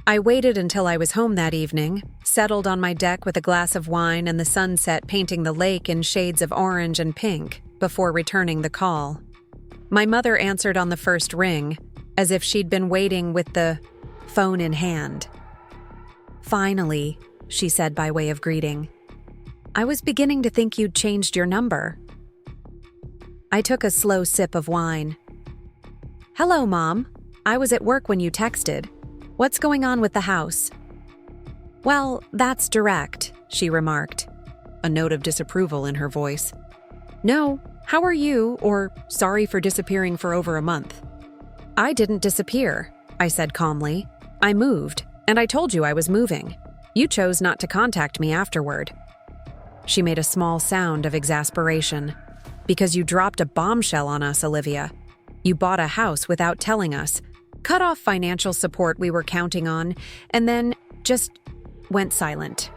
Speaker 1: I waited until I was home that evening, settled on my deck with a glass of wine and the sunset painting the lake in shades of orange and pink, before returning the call. My mother answered on the first ring, as if she'd been waiting with the phone in hand. "Finally," she said by way of greeting. "I was beginning to think you'd changed your number." I took a slow sip of wine. "Hello, Mom. I was at work when you texted. What's going on with the house?" "Well, that's direct," she remarked, a note of disapproval in her voice. "No, how are you, or sorry for disappearing for over a month?" "I didn't disappear," I said calmly. "I moved, and I told you I was moving. You chose not to contact me afterward." She made a small sound of exasperation. "Because you dropped a bombshell on us, Olivia. You bought a house without telling us, cut off financial support we were counting on, and then just went silent."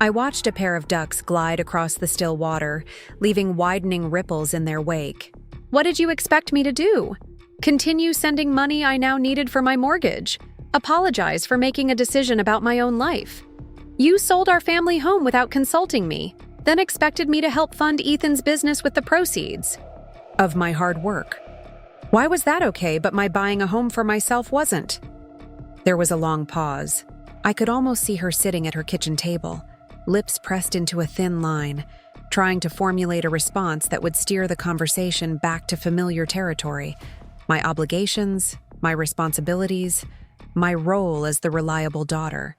Speaker 1: I watched a pair of ducks glide across the still water, leaving widening ripples in their wake. "What did you expect me to do? Continue sending money I now needed for my mortgage? Apologize for making a decision about my own life? You sold our family home without consulting me, then expected me to help fund Ethan's business with the proceeds of my hard work. Why was that okay, but my buying a home for myself wasn't?" There was a long pause. I could almost see her sitting at her kitchen table, lips pressed into a thin line, trying to formulate a response that would steer the conversation back to familiar territory. My obligations, my responsibilities, my role as the reliable daughter.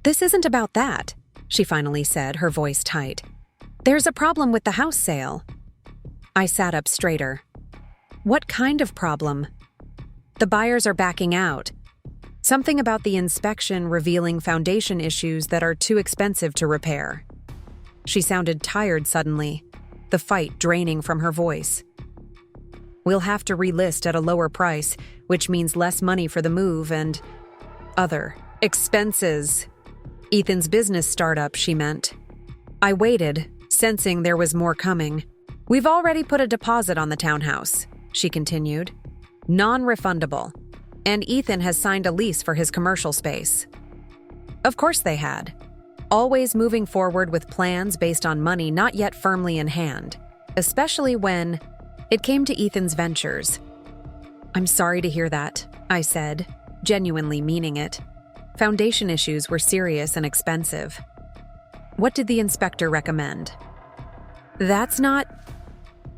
Speaker 1: "This isn't about that," she finally said, her voice tight. "There's a problem with the house sale." I sat up straighter. "What kind of problem?" "The buyers are backing out. Something about the inspection revealing foundation issues that are too expensive to repair." She sounded tired suddenly, the fight draining from her voice. "We'll have to relist at a lower price, which means less money for the move and other expenses. Ethan's business startup, she meant." I waited, sensing there was more coming. "We've already put a deposit on the townhouse," she continued. "Non-refundable. And Ethan has signed a lease for his commercial space." Of course they had. Always moving forward with plans based on money not yet firmly in hand, especially when it came to Ethan's ventures. "I'm sorry to hear that," I said, genuinely meaning it. Foundation issues were serious and expensive. "What did the inspector recommend?" "That's not..."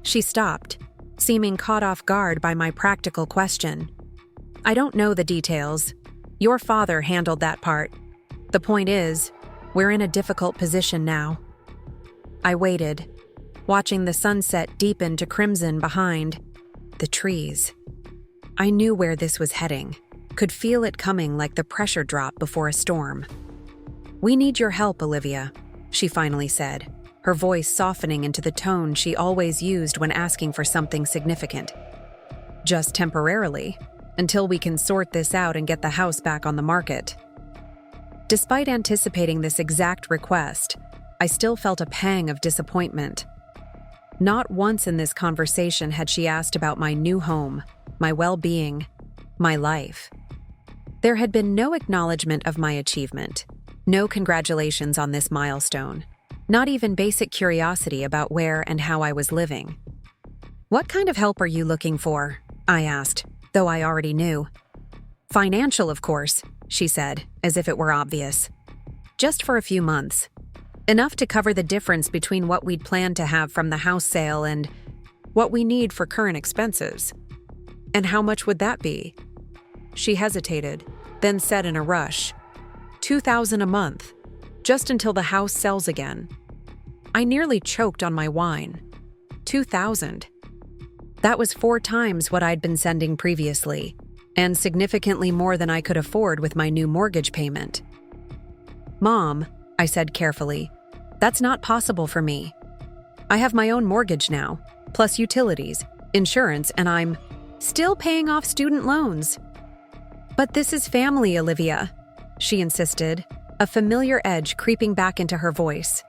Speaker 1: She stopped, seeming caught off guard by my practical question. "I don't know the details. Your father handled that part. The point is, we're in a difficult position now." I waited, watching the sunset deepen to crimson behind the trees. I knew where this was heading, could feel it coming like the pressure drop before a storm. "We need your help, Olivia," she finally said, her voice softening into the tone she always used when asking for something significant. "Just temporarily, until we can sort this out and get the house back on the market." Despite anticipating this exact request, I still felt a pang of disappointment. Not once in this conversation had she asked about my new home, my well-being, my life. There had been no acknowledgement of my achievement, no congratulations on this milestone, not even basic curiosity about where and how I was living. "What kind of help are you looking for?" I asked, though I already knew. Financial, of course, she said, as if it were obvious. Just for a few months. Enough to cover the difference between what we'd planned to have from the house sale and what we need for current expenses. And how much would that be? She hesitated, then said in a rush, $2,000 a month, just until the house sells again. I nearly choked on my wine. $2,000. That was 4 times what I'd been sending previously, and significantly more than I could afford with my new mortgage payment. Mom, I said carefully, that's not possible for me. I have my own mortgage now, plus utilities, insurance, and I'm still paying off student loans. But this is family, Olivia, she insisted, a familiar edge creeping back into her voice.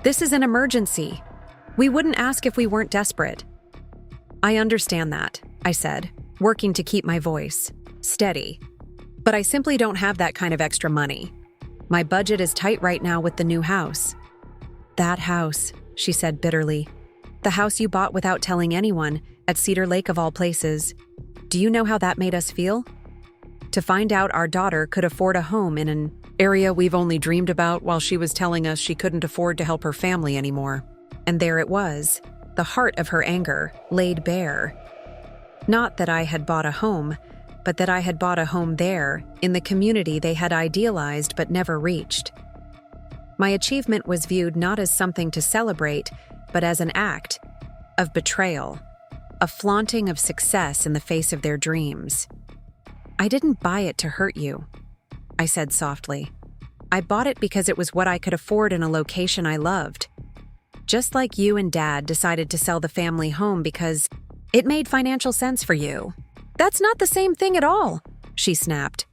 Speaker 1: This is an emergency. We wouldn't ask if we weren't desperate. I understand that, I said, working to keep my voice steady. But I simply don't have that kind of extra money. My budget is tight right now with the new house. That house, she said bitterly. The house you bought without telling anyone, at Cedar Lake of all places. Do you know how that made us feel? To find out our daughter could afford a home in an area we've only dreamed about while she was telling us she couldn't afford to help her family anymore. And there it was, the heart of her anger, laid bare. Not that I had bought a home, but that I had bought a home there, in the community they had idealized but never reached. My achievement was viewed not as something to celebrate, but as an act of betrayal, a flaunting of success in the face of their dreams. I didn't buy it to hurt you, I said softly. I bought it because it was what I could afford in a location I loved. Just like you and Dad decided to sell the family home because it made financial sense for you. That's not the same thing at all, she snapped.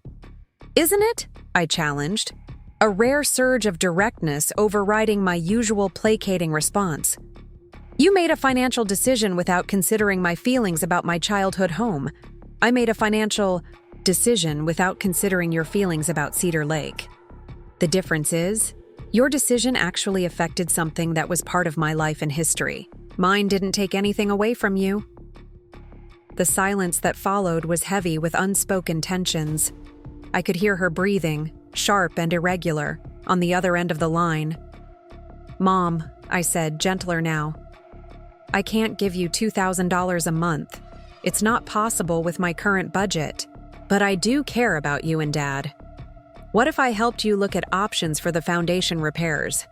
Speaker 1: Isn't it? I challenged, a rare surge of directness overriding my usual placating response. You made a financial decision without considering my feelings about my childhood home. I made a financial decision without considering your feelings about Cedar Lake. The difference is, your decision actually affected something that was part of my life and history. Mine didn't take anything away from you. The silence that followed was heavy with unspoken tensions. I could hear her breathing, sharp and irregular, on the other end of the line. Mom, I said, gentler now. I can't give you $2,000 a month. It's not possible with my current budget. But I do care about you and Dad. What if I helped you look at options for the foundation repairs?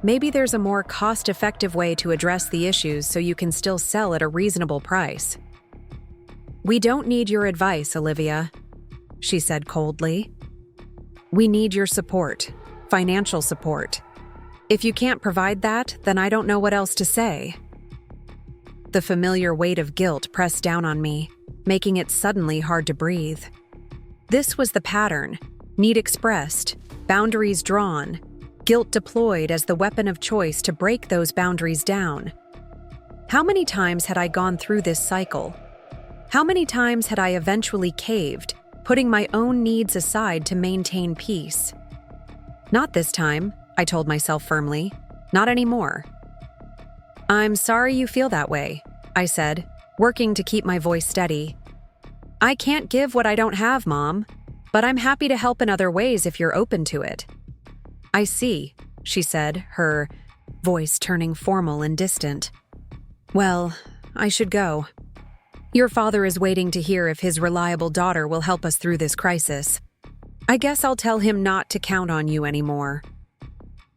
Speaker 1: Maybe there's a more cost-effective way to address the issues so you can still sell at a reasonable price. We don't need your advice, Olivia, she said coldly. We need your support, financial support. If you can't provide that, then I don't know what else to say. The familiar weight of guilt pressed down on me, making it suddenly hard to breathe. This was the pattern, need expressed, boundaries drawn, guilt deployed as the weapon of choice to break those boundaries down. How many times had I gone through this cycle? How many times had I eventually caved, putting my own needs aside to maintain peace? Not this time, I told myself firmly. Not anymore. I'm sorry you feel that way, I said, working to keep my voice steady. I can't give what I don't have, Mom, but I'm happy to help in other ways if you're open to it. I see, she said, her voice turning formal and distant. Well, I should go. Your father is waiting to hear if his reliable daughter will help us through this crisis. I guess I'll tell him not to count on you anymore.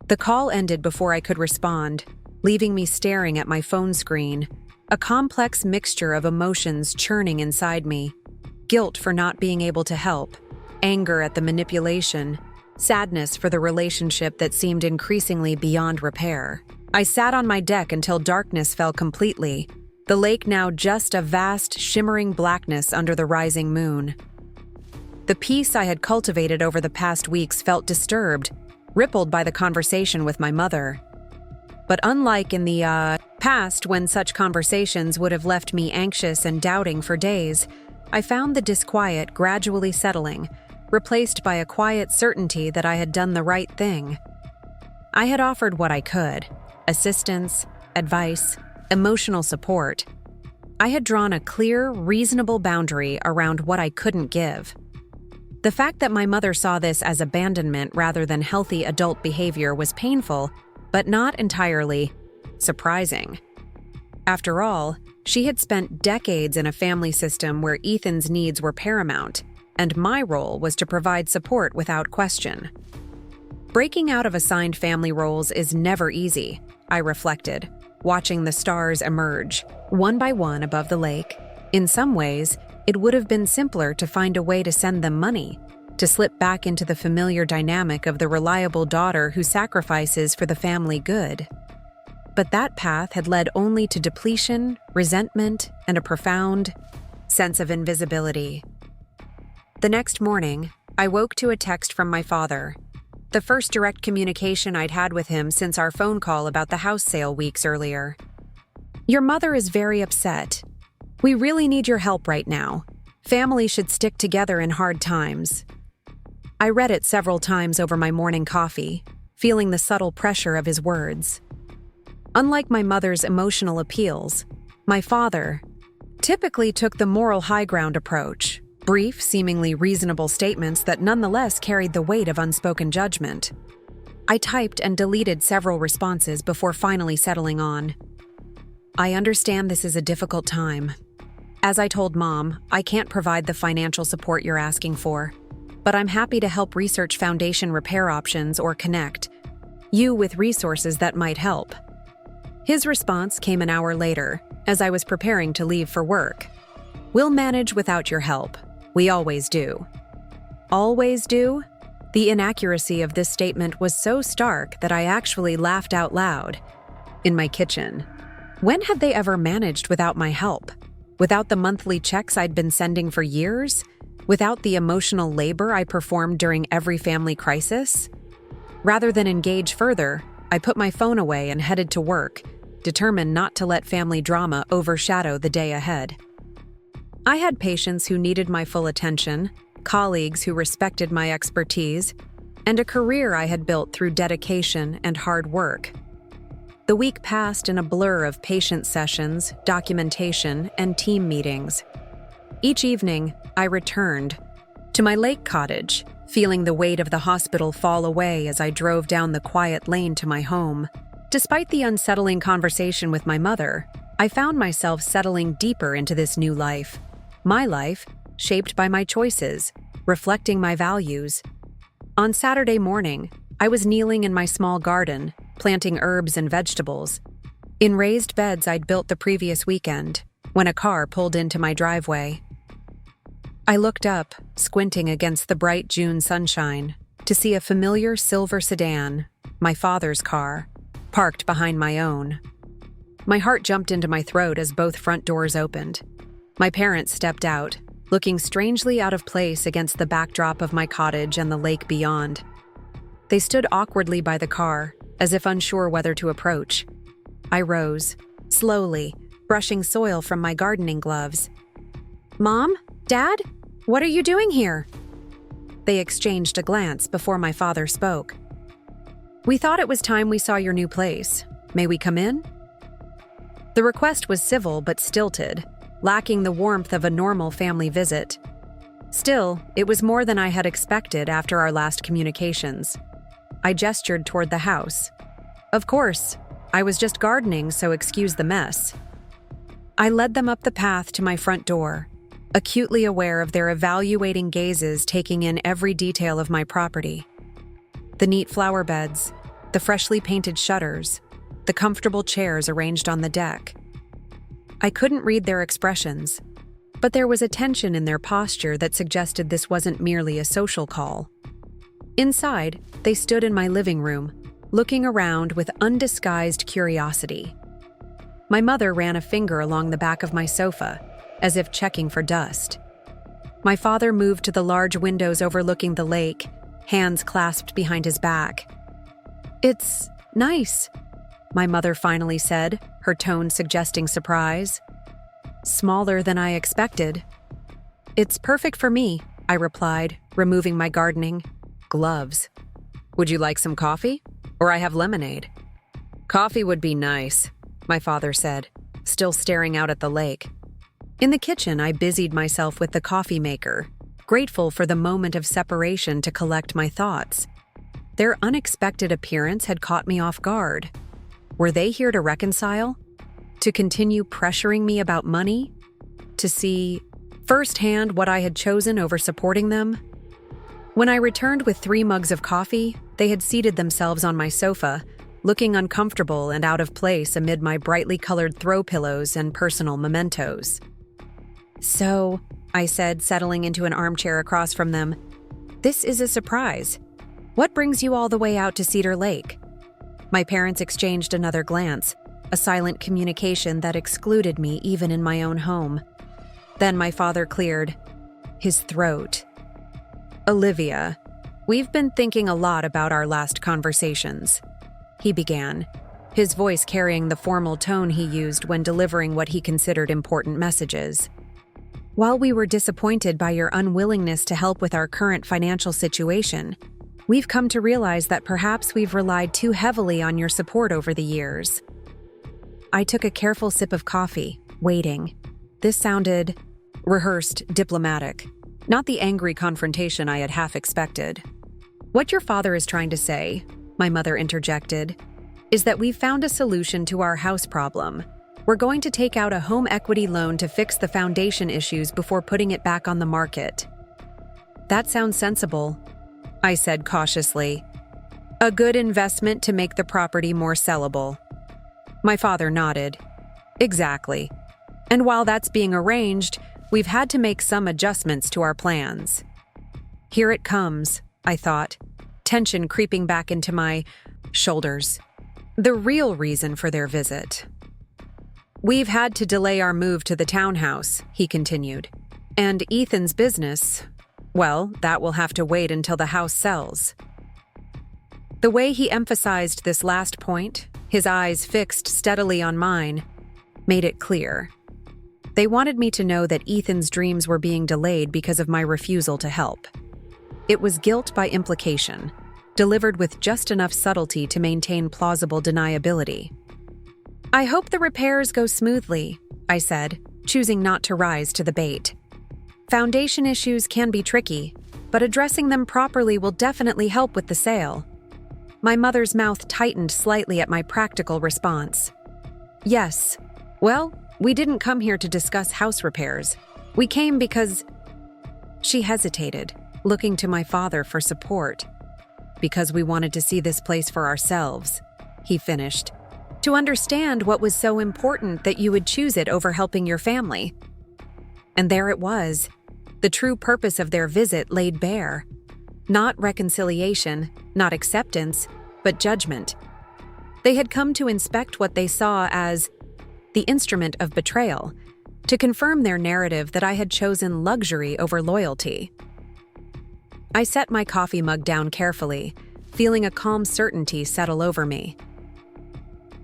Speaker 1: The call ended before I could respond, leaving me staring at my phone screen, a complex mixture of emotions churning inside me. Guilt for not being able to help, anger at the manipulation, sadness for the relationship that seemed increasingly beyond repair. I sat on my deck until darkness fell completely, the lake now just a vast, shimmering blackness under the rising moon. The peace I had cultivated over the past weeks felt disturbed, rippled by the conversation with my mother. But unlike in the past when such conversations would have left me anxious and doubting for days, I found the disquiet gradually settling, replaced by a quiet certainty that I had done the right thing. I had offered what I could: assistance, advice, emotional support. I had drawn a clear, reasonable boundary around what I couldn't give. The fact that my mother saw this as abandonment rather than healthy adult behavior was painful, but not entirely surprising. After all, she had spent decades in a family system where Ethan's needs were paramount, and my role was to provide support without question. Breaking out of assigned family roles is never easy, I reflected, watching the stars emerge, one by one above the lake. In some ways, it would have been simpler to find a way to send them money, to slip back into the familiar dynamic of the reliable daughter who sacrifices for the family good. But that path had led only to depletion, resentment, and a profound sense of invisibility. The next morning, I woke to a text from my father, the first direct communication I'd had with him since our phone call about the house sale weeks earlier. "Your mother is very upset. We really need your help right now. Family should stick together in hard times." I read it several times over my morning coffee, feeling the subtle pressure of his words. Unlike my mother's emotional appeals, my father typically took the moral high ground approach, brief, seemingly reasonable statements that nonetheless carried the weight of unspoken judgment. I typed and deleted several responses before finally settling on, "I understand this is a difficult time. As I told Mom, I can't provide the financial support you're asking for, but I'm happy to help research foundation repair options or connect you with resources that might help." His response came an hour later, as I was preparing to leave for work. "We'll manage without your help. We always do." Always do? The inaccuracy of this statement was so stark that I actually laughed out loud. In my kitchen. When had they ever managed without my help? Without the monthly checks I'd been sending for years? Without the emotional labor I performed during every family crisis? Rather than engage further, I put my phone away and headed to work, determined not to let family drama overshadow the day ahead. I had patients who needed my full attention, colleagues who respected my expertise, and a career I had built through dedication and hard work. The week passed in a blur of patient sessions, documentation, and team meetings. Each evening, I returned to my lake cottage, feeling the weight of the hospital fall away as I drove down the quiet lane to my home. Despite the unsettling conversation with my mother, I found myself settling deeper into this new life. My life, shaped by my choices, reflecting my values. On Saturday morning, I was kneeling in my small garden, planting herbs and vegetables, in raised beds I'd built the previous weekend, when a car pulled into my driveway. I looked up, squinting against the bright June sunshine, to see a familiar silver sedan, my father's car, parked behind my own. My heart jumped into my throat as both front doors opened. My parents stepped out, looking strangely out of place against the backdrop of my cottage and the lake beyond. They stood awkwardly by the car, as if unsure whether to approach. I rose, slowly, brushing soil from my gardening gloves. "Mom? Dad? What are you doing here?" They exchanged a glance before my father spoke. "We thought it was time we saw your new place. May we come in?" The request was civil but stilted, lacking the warmth of a normal family visit. Still, it was more than I had expected after our last communications. I gestured toward the house. Of course, I was just gardening, so excuse the mess. I led them up the path to my front door, acutely aware of their evaluating gazes taking in every detail of my property. The neat flower beds, the freshly painted shutters, the comfortable chairs arranged on the deck. I couldn't read their expressions, but there was a tension in their posture that suggested this wasn't merely a social call. Inside, they stood in my living room, looking around with undisguised curiosity. My mother ran a finger along the back of my sofa, as if checking for dust. My father moved to the large windows overlooking the lake, hands clasped behind his back. "It's nice," my mother finally said, her tone suggesting surprise. "Smaller than I expected." "It's perfect for me," I replied, removing my gardening gloves. "Would you like some coffee? Or I have lemonade." "Coffee would be nice," my father said, still staring out at the lake. In the kitchen, I busied myself with the coffee maker, grateful for the moment of separation to collect my thoughts. Their unexpected appearance had caught me off guard. Were they here to reconcile? To continue pressuring me about money? To see firsthand what I had chosen over supporting them? When I returned with 3 mugs of coffee, they had seated themselves on my sofa, looking uncomfortable and out of place amid my brightly colored throw pillows and personal mementos. "So," I said, settling into an armchair across from them, "this is a surprise. What brings you all the way out to Cedar Lake?" My parents exchanged another glance, a silent communication that excluded me even in my own home. Then my father cleared his throat. "Olivia, we've been thinking a lot about our last conversations," he began, his voice carrying the formal tone he used when delivering what he considered important messages. "While we were disappointed by your unwillingness to help with our current financial situation, we've come to realize that perhaps we've relied too heavily on your support over the years." I took a careful sip of coffee, waiting. This sounded rehearsed, diplomatic, not the angry confrontation I had half expected. "What your father is trying to say," my mother interjected, "is that we've found a solution to our house problem. We're going to take out a home equity loan to fix the foundation issues before putting it back on the market." "That sounds sensible," I said cautiously. "A good investment to make the property more sellable." My father nodded. "Exactly. And while that's being arranged, we've had to make some adjustments to our plans." Here it comes, I thought, tension creeping back into my shoulders. The real reason for their visit. "We've had to delay our move to the townhouse," he continued. "And Ethan's business, well, that will have to wait until the house sells." The way he emphasized this last point, his eyes fixed steadily on mine, made it clear. They wanted me to know that Ethan's dreams were being delayed because of my refusal to help. It was guilt by implication, delivered with just enough subtlety to maintain plausible deniability. "I hope the repairs go smoothly," I said, choosing not to rise to the bait. "Foundation issues can be tricky, but addressing them properly will definitely help with the sale." My mother's mouth tightened slightly at my practical response. "Yes. Well, we didn't come here to discuss house repairs. We came because—" She hesitated, looking to my father for support. "Because we wanted to see this place for ourselves," he finished. "To understand what was so important that you would choose it over helping your family." And there it was. The true purpose of their visit laid bare. Not reconciliation, not acceptance, but judgment. They had come to inspect what they saw as the instrument of betrayal, to confirm their narrative that I had chosen luxury over loyalty. I set my coffee mug down carefully, feeling a calm certainty settle over me.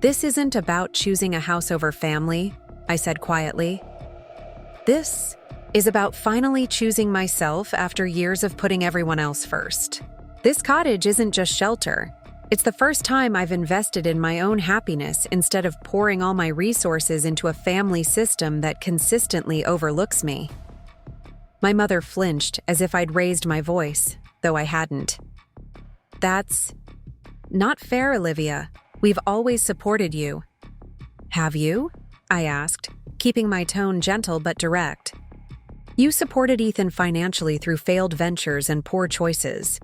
Speaker 1: "This isn't about choosing a house over family," I said quietly. "This is about finally choosing myself after years of putting everyone else first. This cottage isn't just shelter. It's the first time I've invested in my own happiness instead of pouring all my resources into a family system that consistently overlooks me." My mother flinched as if I'd raised my voice, though I hadn't. "That's not fair, Olivia. We've always supported you." "Have you?" I asked, keeping my tone gentle but direct. "You supported Ethan financially through failed ventures and poor choices.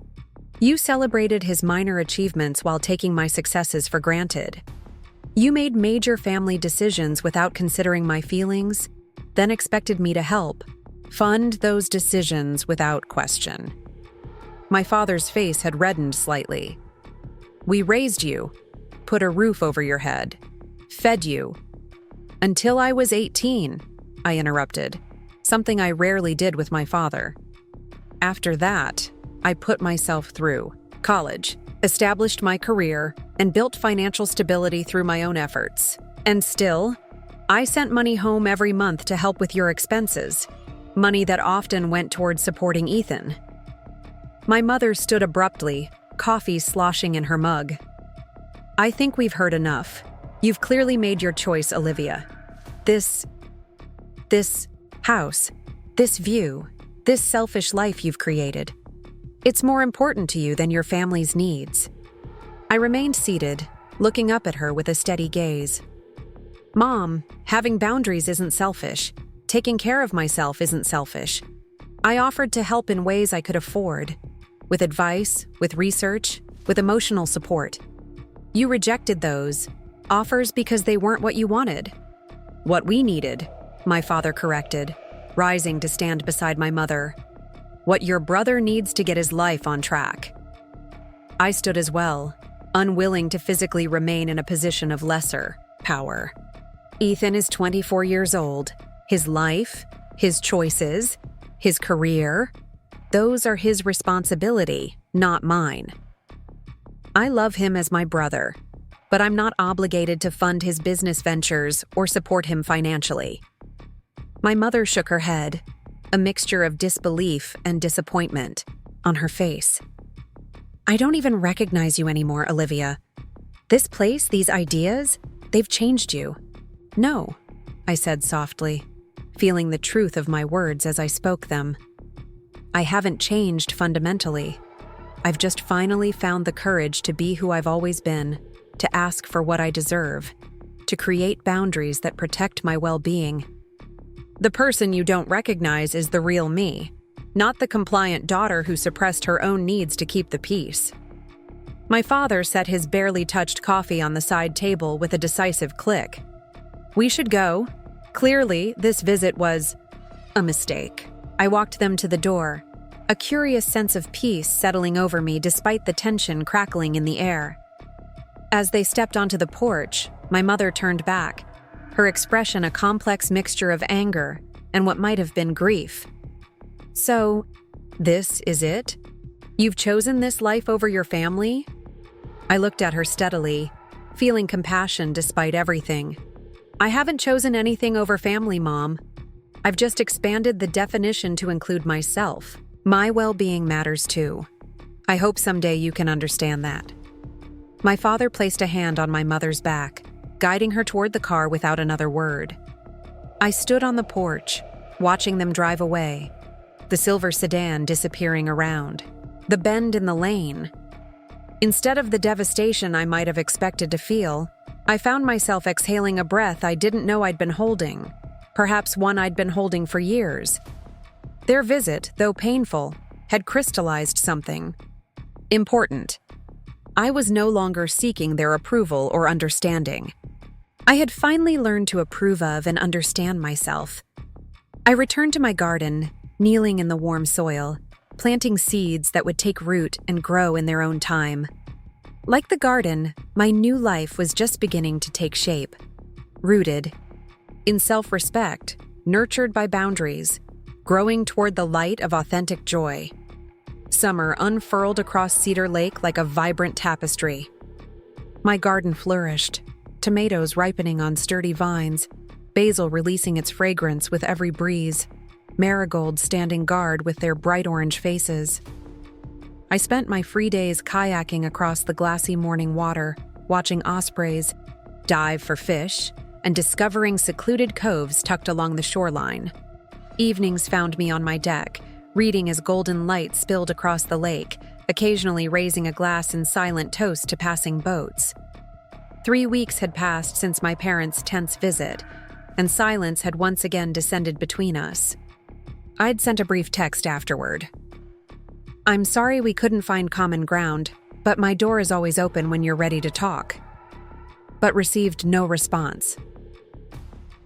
Speaker 1: You celebrated his minor achievements while taking my successes for granted. You made major family decisions without considering my feelings, then expected me to help, fund those decisions without question." My father's face had reddened slightly. "We raised you, put a roof over your head, fed you." "Until I was 18, I interrupted, something I rarely did with my father. "After that, I put myself through college, established my career, and built financial stability through my own efforts. And still, I sent money home every month to help with your expenses, money that often went towards supporting Ethan." My mother stood abruptly, coffee sloshing in her mug. "I think we've heard enough. You've clearly made your choice, Olivia. This house, this view, this selfish life you've created. It's more important to you than your family's needs." I remained seated, looking up at her with a steady gaze. "Mom, having boundaries isn't selfish. Taking care of myself isn't selfish. I offered to help in ways I could afford, with advice, with research, with emotional support. You rejected those offers because they weren't what you wanted." "What we needed," my father corrected, rising to stand beside my mother. "What your brother needs to get his life on track." I stood as well, unwilling to physically remain in a position of lesser power. Ethan is 24 years old. His life, his choices, his career, those are his responsibility, not mine. I love him as my brother, but I'm not obligated to fund his business ventures or support him financially. My mother shook her head, a mixture of disbelief and disappointment on her face. "I don't even recognize you anymore, Olivia. This place, these ideas, they've changed you." "No," I said softly, feeling the truth of my words as I spoke them. "I haven't changed fundamentally. I've just finally found the courage to be who I've always been, to ask for what I deserve, to create boundaries that protect my well-being. The person you don't recognize is the real me, not the compliant daughter who suppressed her own needs to keep the peace." My father set his barely touched coffee on the side table with a decisive click. "We should go. Clearly, this visit was a mistake." I walked them to the door, a curious sense of peace settling over me despite the tension crackling in the air. As they stepped onto the porch, my mother turned back, her expression a complex mixture of anger and what might have been grief. "So, this is it? You've chosen this life over your family?" I looked at her steadily, feeling compassion despite everything. "I haven't chosen anything over family, Mom. I've just expanded the definition to include myself. My well-being matters too. I hope someday you can understand that." My father placed a hand on my mother's back, guiding her toward the car without another word. I stood on the porch, watching them drive away, the silver sedan disappearing around, the bend in the lane. Instead of the devastation I might have expected to feel, I found myself exhaling a breath I didn't know I'd been holding, perhaps one I'd been holding for years. Their visit, though painful, had crystallized something important. I was no longer seeking their approval or understanding. I had finally learned to approve of and understand myself. I returned to my garden, kneeling in the warm soil, planting seeds that would take root and grow in their own time. Like the garden, my new life was just beginning to take shape. Rooted in self-respect, nurtured by boundaries, growing toward the light of authentic joy. Summer unfurled across Cedar Lake like a vibrant tapestry. My garden flourished, tomatoes ripening on sturdy vines, basil releasing its fragrance with every breeze, marigolds standing guard with their bright orange faces. I spent my free days kayaking across the glassy morning water, watching ospreys dive for fish, and discovering secluded coves tucked along the shoreline. Evenings found me on my deck, reading as golden light spilled across the lake, occasionally raising a glass in silent toast to passing boats. 3 weeks had passed since my parents' tense visit, and silence had once again descended between us. I'd sent a brief text afterward. "I'm sorry we couldn't find common ground, but my door is always open when you're ready to talk." But received no response.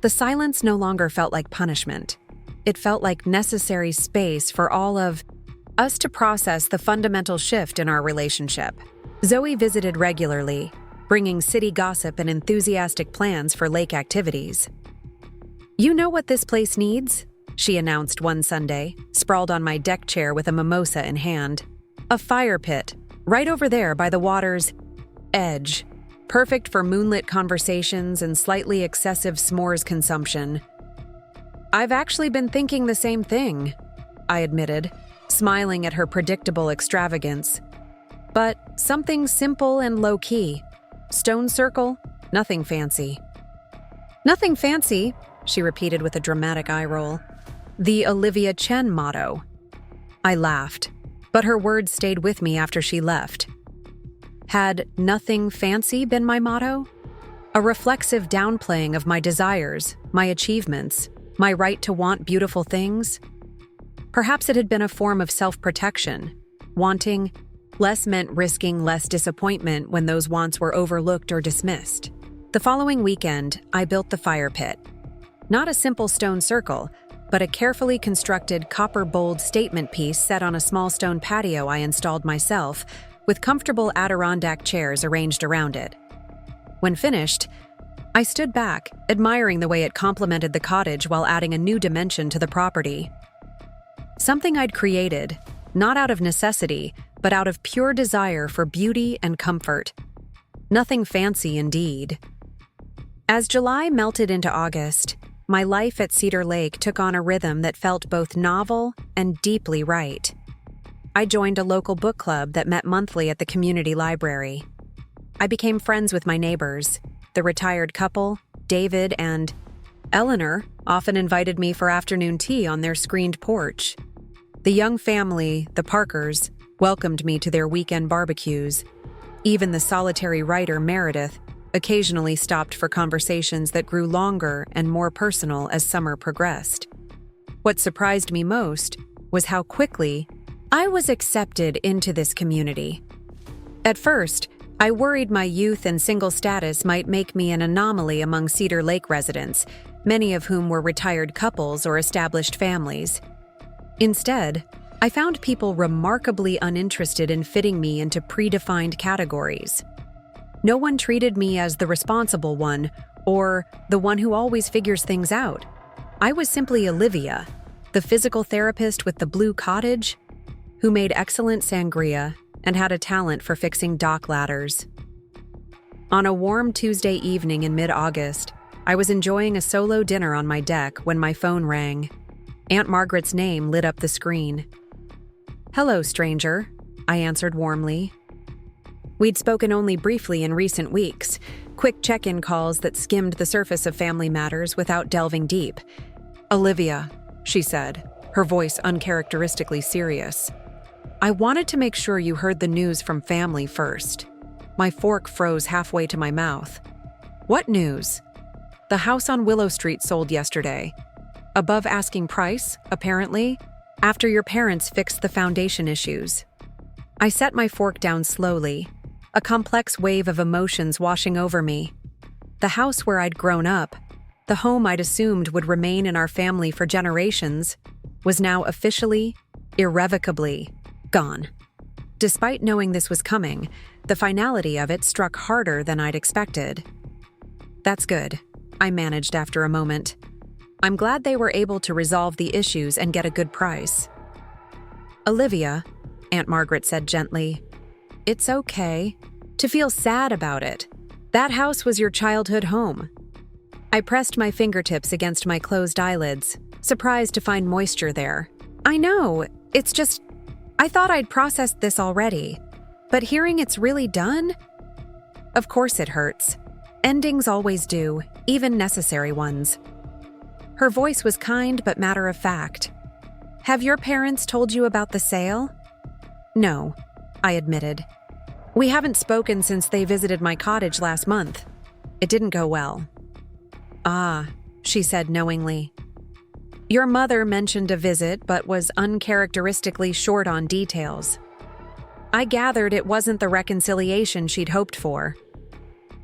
Speaker 1: The silence no longer felt like punishment. It felt like necessary space for all of us to process the fundamental shift in our relationship. Zoe visited regularly, bringing city gossip and enthusiastic plans for lake activities. "You know what this place needs?" she announced one Sunday, sprawled on my deck chair with a mimosa in hand. "A fire pit, right over there by the water's edge. Perfect for moonlit conversations and slightly excessive s'mores consumption." "I've actually been thinking the same thing," I admitted, smiling at her predictable extravagance. "But something simple and low-key. Stone circle, nothing fancy." "Nothing fancy," she repeated with a dramatic eye roll. The Olivia Chen motto. I laughed, but her words stayed with me after she left. Had nothing fancy been my motto? A reflexive downplaying of my desires, my achievements, my right to want beautiful things? Perhaps it had been a form of self-protection. Wanting less meant risking less disappointment when those wants were overlooked or dismissed. The following weekend, I built the fire pit. Not a simple stone circle, but a carefully constructed copper-bowled statement piece set on a small stone patio I installed myself, with comfortable Adirondack chairs arranged around it. When finished, I stood back, admiring the way it complemented the cottage while adding a new dimension to the property. Something I'd created, not out of necessity, but out of pure desire for beauty and comfort. Nothing fancy indeed. As July melted into August, my life at Cedar Lake took on a rhythm that felt both novel and deeply right. I joined a local book club that met monthly at the community library. I became friends with my neighbors. The retired couple, David and Eleanor, often invited me for afternoon tea on their screened porch. The young family, the Parkers, welcomed me to their weekend barbecues. Even the solitary writer, Meredith, occasionally stopped for conversations that grew longer and more personal as summer progressed. What surprised me most was how quickly I was accepted into this community. At first, I worried my youth and single status might make me an anomaly among Cedar Lake residents, many of whom were retired couples or established families. Instead, I found people remarkably uninterested in fitting me into predefined categories. No one treated me as the responsible one or the one who always figures things out. I was simply Olivia, the physical therapist with the blue cottage, who made excellent sangria and had a talent for fixing dock ladders. On a warm Tuesday evening in mid-August, I was enjoying a solo dinner on my deck when my phone rang. Aunt Margaret's name lit up the screen. "Hello, stranger," I answered warmly. We'd spoken only briefly in recent weeks, quick check-in calls that skimmed the surface of family matters without delving deep. "Olivia," she said, her voice uncharacteristically serious. "I wanted to make sure you heard the news from family first." My fork froze halfway to my mouth. "What news?" "The house on Willow Street sold yesterday. Above asking price, apparently, after your parents fixed the foundation issues." I set my fork down slowly, a complex wave of emotions washing over me. The house where I'd grown up, the home I'd assumed would remain in our family for generations, was now officially, irrevocably, gone. Despite knowing this was coming, the finality of it struck harder than I'd expected. "That's good," I managed after a moment. "I'm glad they were able to resolve the issues and get a good price." "Olivia," Aunt Margaret said gently, "it's okay to feel sad about it. That house was your childhood home." I pressed my fingertips against my closed eyelids, surprised to find moisture there. "I know, it's just, I thought I'd processed this already. But hearing it's really done? Of course it hurts. Endings always do, even necessary ones." Her voice was kind but matter-of-fact. "Have your parents told you about the sale?" "No," I admitted. "We haven't spoken since they visited my cottage last month. It didn't go well." "Ah," she said knowingly. "Your mother mentioned a visit but was uncharacteristically short on details. I gathered it wasn't the reconciliation she'd hoped for."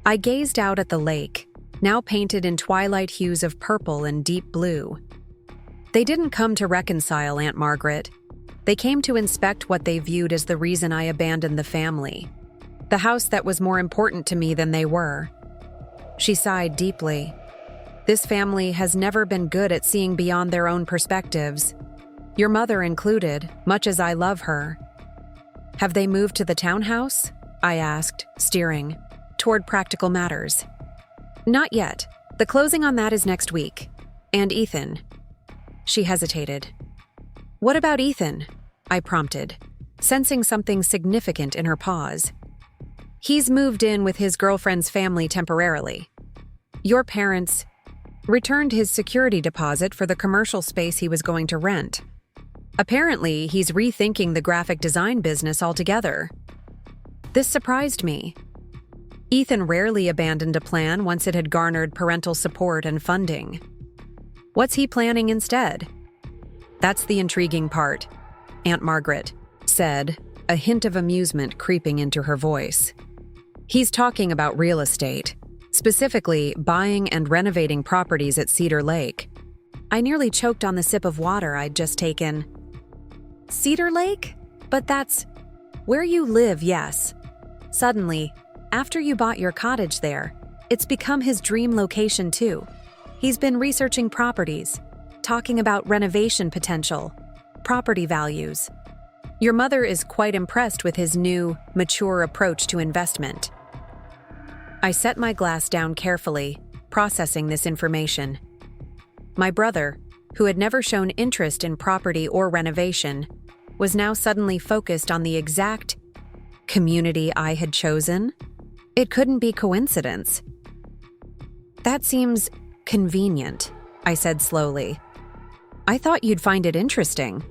Speaker 1: I gazed out at the lake, now painted in twilight hues of purple and deep blue. "They didn't come to reconcile, Aunt Margaret. They came to inspect what they viewed as the reason I abandoned the family. The house that was more important to me than they were." She sighed deeply. "This family has never been good at seeing beyond their own perspectives. Your mother included, much as I love her." "Have they moved to the townhouse?" I asked, steering toward practical matters. "Not yet. The closing on that is next week. And Ethan." She hesitated. "What about Ethan?" I prompted, sensing something significant in her pause. "He's moved in with his girlfriend's family temporarily. Your parents..." returned his security deposit for the commercial space he was going to rent. Apparently, he's rethinking the graphic design business altogether. This surprised me. Ethan rarely abandoned a plan once it had garnered parental support and funding. What's he planning instead? That's the intriguing part, Aunt Margaret said, a hint of amusement creeping into her voice. He's talking about real estate, specifically buying and renovating properties at Cedar Lake. I nearly choked on the sip of water I'd just taken. Cedar Lake? But that's where you live, yes. Suddenly, after you bought your cottage there, it's become his dream location too. He's been researching properties, talking about renovation potential, property values. Your mother is quite impressed with his new, mature approach to investment. I set my glass down carefully, processing this information. My brother, who had never shown interest in property or renovation, was now suddenly focused on the exact community I had chosen. It couldn't be coincidence. That seems convenient, I said slowly. I thought you'd find it interesting,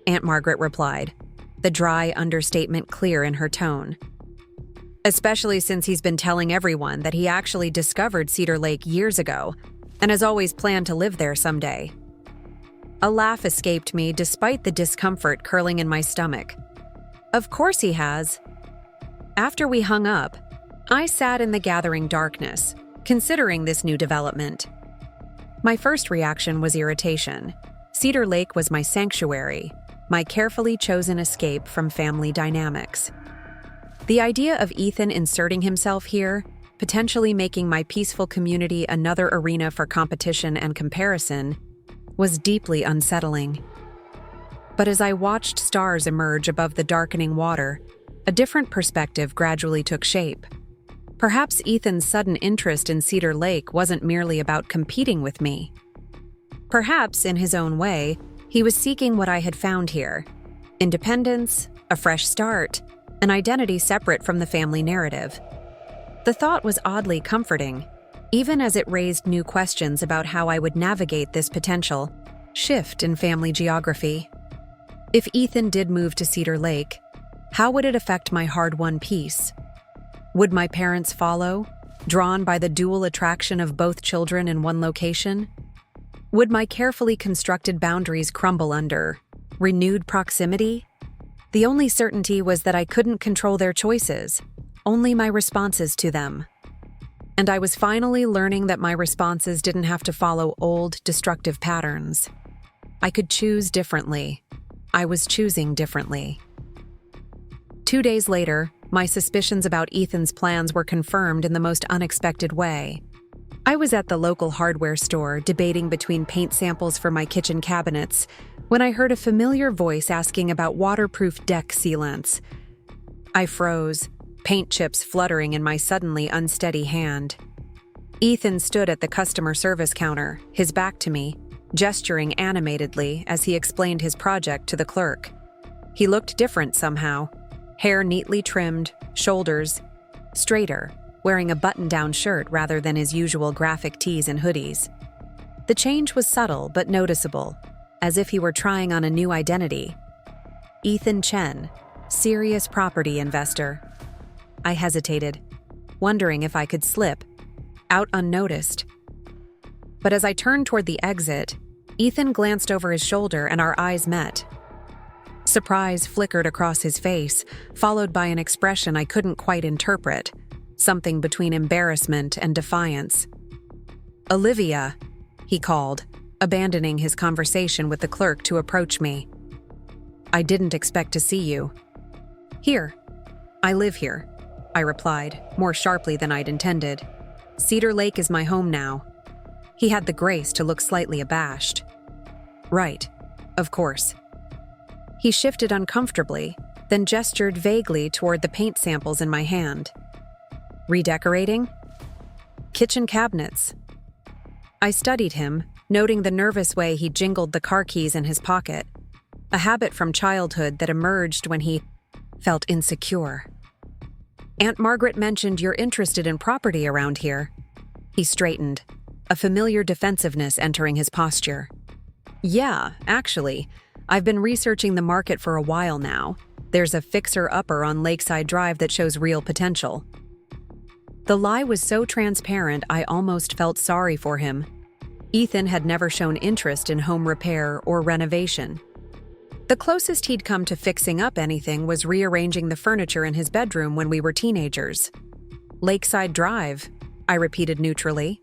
Speaker 1: Aunt Margaret replied, the dry understatement clear in her tone. Especially since he's been telling everyone that he actually discovered Cedar Lake years ago and has always planned to live there someday. A laugh escaped me despite the discomfort curling in my stomach. Of course he has. After we hung up, I sat in the gathering darkness, considering this new development. My first reaction was irritation. Cedar Lake was my sanctuary, my carefully chosen escape from family dynamics. The idea of Ethan inserting himself here, potentially making my peaceful community another arena for competition and comparison, was deeply unsettling. But as I watched stars emerge above the darkening water, a different perspective gradually took shape. Perhaps Ethan's sudden interest in Cedar Lake wasn't merely about competing with me. Perhaps, in his own way, he was seeking what I had found here: independence, a fresh start, an identity separate from the family narrative. The thought was oddly comforting, even as it raised new questions about how I would navigate this potential shift in family geography. If Ethan did move to Cedar Lake, how would it affect my hard-won peace? Would my parents follow, drawn by the dual attraction of both children in one location? Would my carefully constructed boundaries crumble under renewed proximity? The only certainty was that I couldn't control their choices, only my responses to them. And I was finally learning that my responses didn't have to follow old, destructive patterns. I could choose differently. I was choosing differently. 2 days later, my suspicions about Ethan's plans were confirmed in the most unexpected way. I was at the local hardware store debating between paint samples for my kitchen cabinets when I heard a familiar voice asking about waterproof deck sealants. I froze, paint chips fluttering in my suddenly unsteady hand. Ethan stood at the customer service counter, his back to me, gesturing animatedly as he explained his project to the clerk. He looked different somehow. Hair neatly trimmed, shoulders straighter, wearing a button-down shirt rather than his usual graphic tees and hoodies. The change was subtle but noticeable, as if he were trying on a new identity. Ethan Chen, serious property investor. I hesitated, wondering if I could slip out unnoticed. But as I turned toward the exit, Ethan glanced over his shoulder and our eyes met. Surprise flickered across his face, followed by an expression I couldn't quite interpret, something between embarrassment and defiance. "Olivia," he called, abandoning his conversation with the clerk to approach me. "I didn't expect to see you." "Here. I live here," I replied, more sharply than I'd intended. "Cedar Lake is my home now." He had the grace to look slightly abashed. "Right. Of course." He shifted uncomfortably, then gestured vaguely toward the paint samples in my hand. "Redecorating?" "Kitchen cabinets." I studied him, noting the nervous way he jingled the car keys in his pocket, a habit from childhood that emerged when he felt insecure. "Aunt Margaret mentioned you're interested in property around here." He straightened. a familiar defensiveness entering his posture. Yeah, actually, I've been researching the market for a while now. There's a fixer-upper on Lakeside Drive that shows real potential. The lie was so transparent I almost felt sorry for him. Ethan had never shown interest in home repair or renovation. The closest he'd come to fixing up anything was rearranging the furniture in his bedroom when we were teenagers. Lakeside Drive, I repeated neutrally.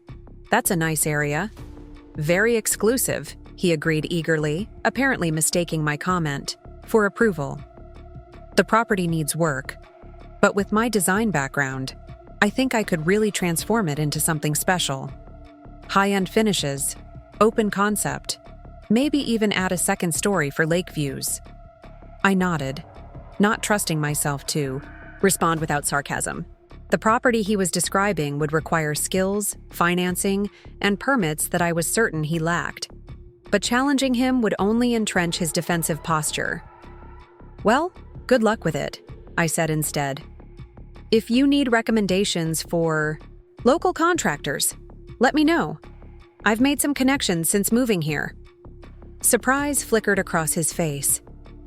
Speaker 1: That's a nice area. Very exclusive, he agreed eagerly, apparently mistaking my comment for approval. The property needs work, but with my design background, I think I could really transform it into something special. High-end finishes, open concept, maybe even add a second story for lake views. I nodded, not trusting myself to respond without sarcasm. The property he was describing would require skills, financing, and permits that I was certain he lacked. But challenging him would only entrench his defensive posture. Well, good luck with it, I said instead. If you need recommendations for local contractors, let me know. I've made some connections since moving here. Surprise flickered across his face.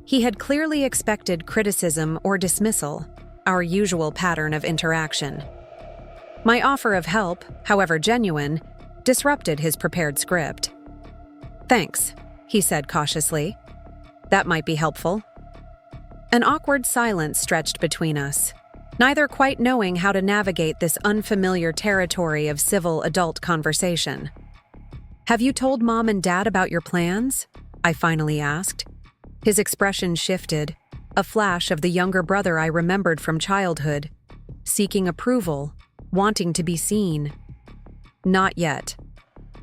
Speaker 1: He had clearly expected criticism or dismissal, our usual pattern of interaction. My offer of help, however genuine, disrupted his prepared script. Thanks, he said cautiously. That might be helpful. An awkward silence stretched between us, neither quite knowing how to navigate this unfamiliar territory of civil adult conversation. Have you told Mom and Dad about your plans? I finally asked. His expression shifted, a flash of the younger brother I remembered from childhood, seeking approval, wanting to be seen. Not yet.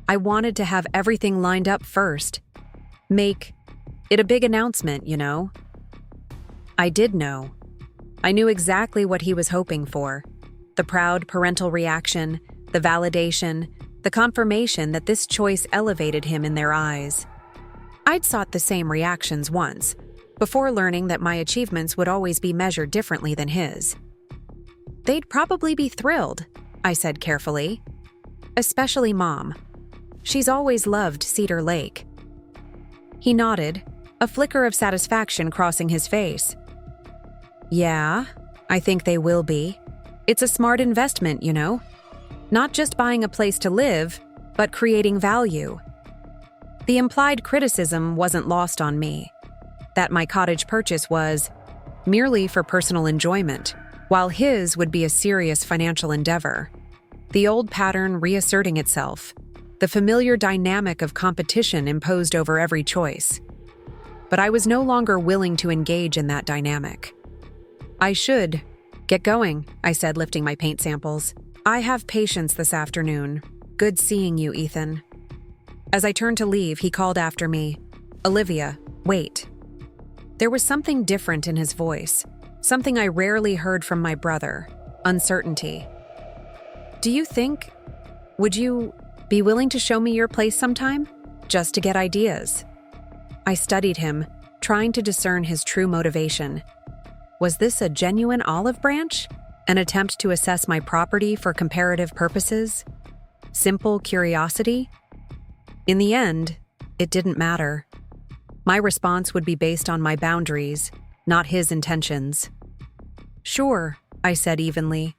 Speaker 1: I wanted to have everything lined up first. Make it a big announcement, you know. I did know. I knew exactly what he was hoping for. The proud parental reaction, the validation, the confirmation that this choice elevated him in their eyes. I'd sought the same reactions once, before learning that my achievements would always be measured differently than his. They'd probably be thrilled, I said carefully. Especially Mom. She's always loved Cedar Lake. He nodded, a flicker of satisfaction crossing his face. Yeah, I think they will be. It's a smart investment, you know. Not just buying a place to live, but creating value. The implied criticism wasn't lost on me. That my cottage purchase was merely for personal enjoyment, while his would be a serious financial endeavor. The old pattern reasserting itself, the familiar dynamic of competition imposed over every choice. But I was no longer willing to engage in that dynamic. I should get going, I said, lifting my paint samples. I have patience this afternoon. Good seeing you, Ethan. As I turned to leave, he called after me, Olivia, wait. There was something different in his voice, something I rarely heard from my brother, uncertainty. Would you be willing to show me your place sometime? Just to get ideas. I studied him, trying to discern his true motivation. Was this a genuine olive branch? An attempt to assess my property for comparative purposes? Simple curiosity? In the end, it didn't matter. My response would be based on my boundaries, not his intentions. Sure, I said evenly.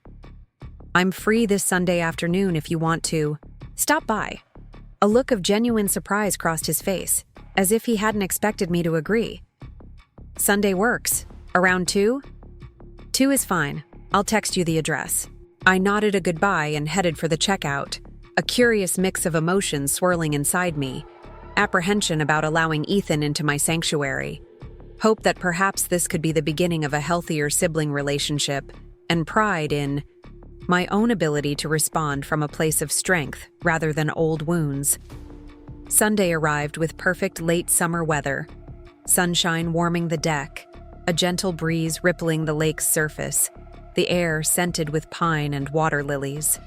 Speaker 1: I'm free this Sunday afternoon if you want to. Stop by. A look of genuine surprise crossed his face, as if he hadn't expected me to agree. Sunday works. Around 2? 2 is fine. I'll text you the address. I nodded a goodbye and headed for the checkout, a curious mix of emotions swirling inside me. Apprehension about allowing Ethan into my sanctuary. Hope that perhaps this could be the beginning of a healthier sibling relationship, and pride in my own ability to respond from a place of strength rather than old wounds. Sunday arrived with perfect late summer weather, sunshine warming the deck, a gentle breeze rippling the lake's surface, the air scented with pine and water lilies.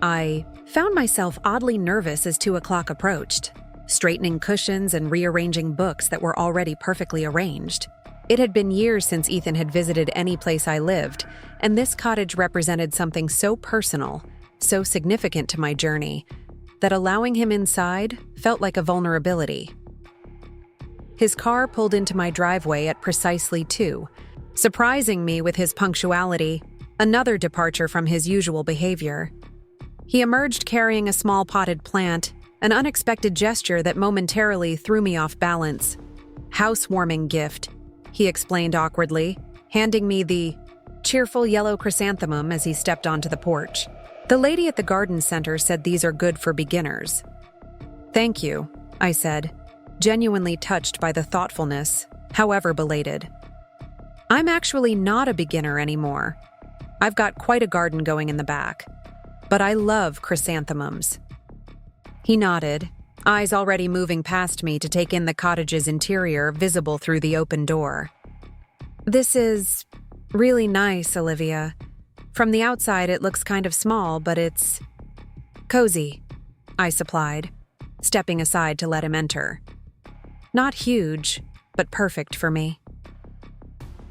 Speaker 1: I found myself oddly nervous as 2 o'clock approached, straightening cushions and rearranging books that were already perfectly arranged. It had been years since Ethan had visited any place I lived, and this cottage represented something so personal, so significant to my journey. that allowing him inside felt like a vulnerability. His car pulled into my driveway at precisely 2, surprising me with his punctuality, another departure from his usual behavior. He emerged carrying a small potted plant, an unexpected gesture that momentarily threw me off balance. "Housewarming gift," he explained awkwardly, handing me the cheerful yellow chrysanthemum as he stepped onto the porch. "The lady at the garden center said these are good for beginners." "Thank you," I said, genuinely touched by the thoughtfulness, however belated. "I'm actually not a beginner anymore. I've got quite a garden going in the back. But I love chrysanthemums." He nodded, eyes already moving past me to take in the cottage's interior visible through the open door. "This is really nice, Olivia. From the outside it looks kind of small, but it's cozy," I supplied, stepping aside to let him enter. "Not huge, but perfect for me."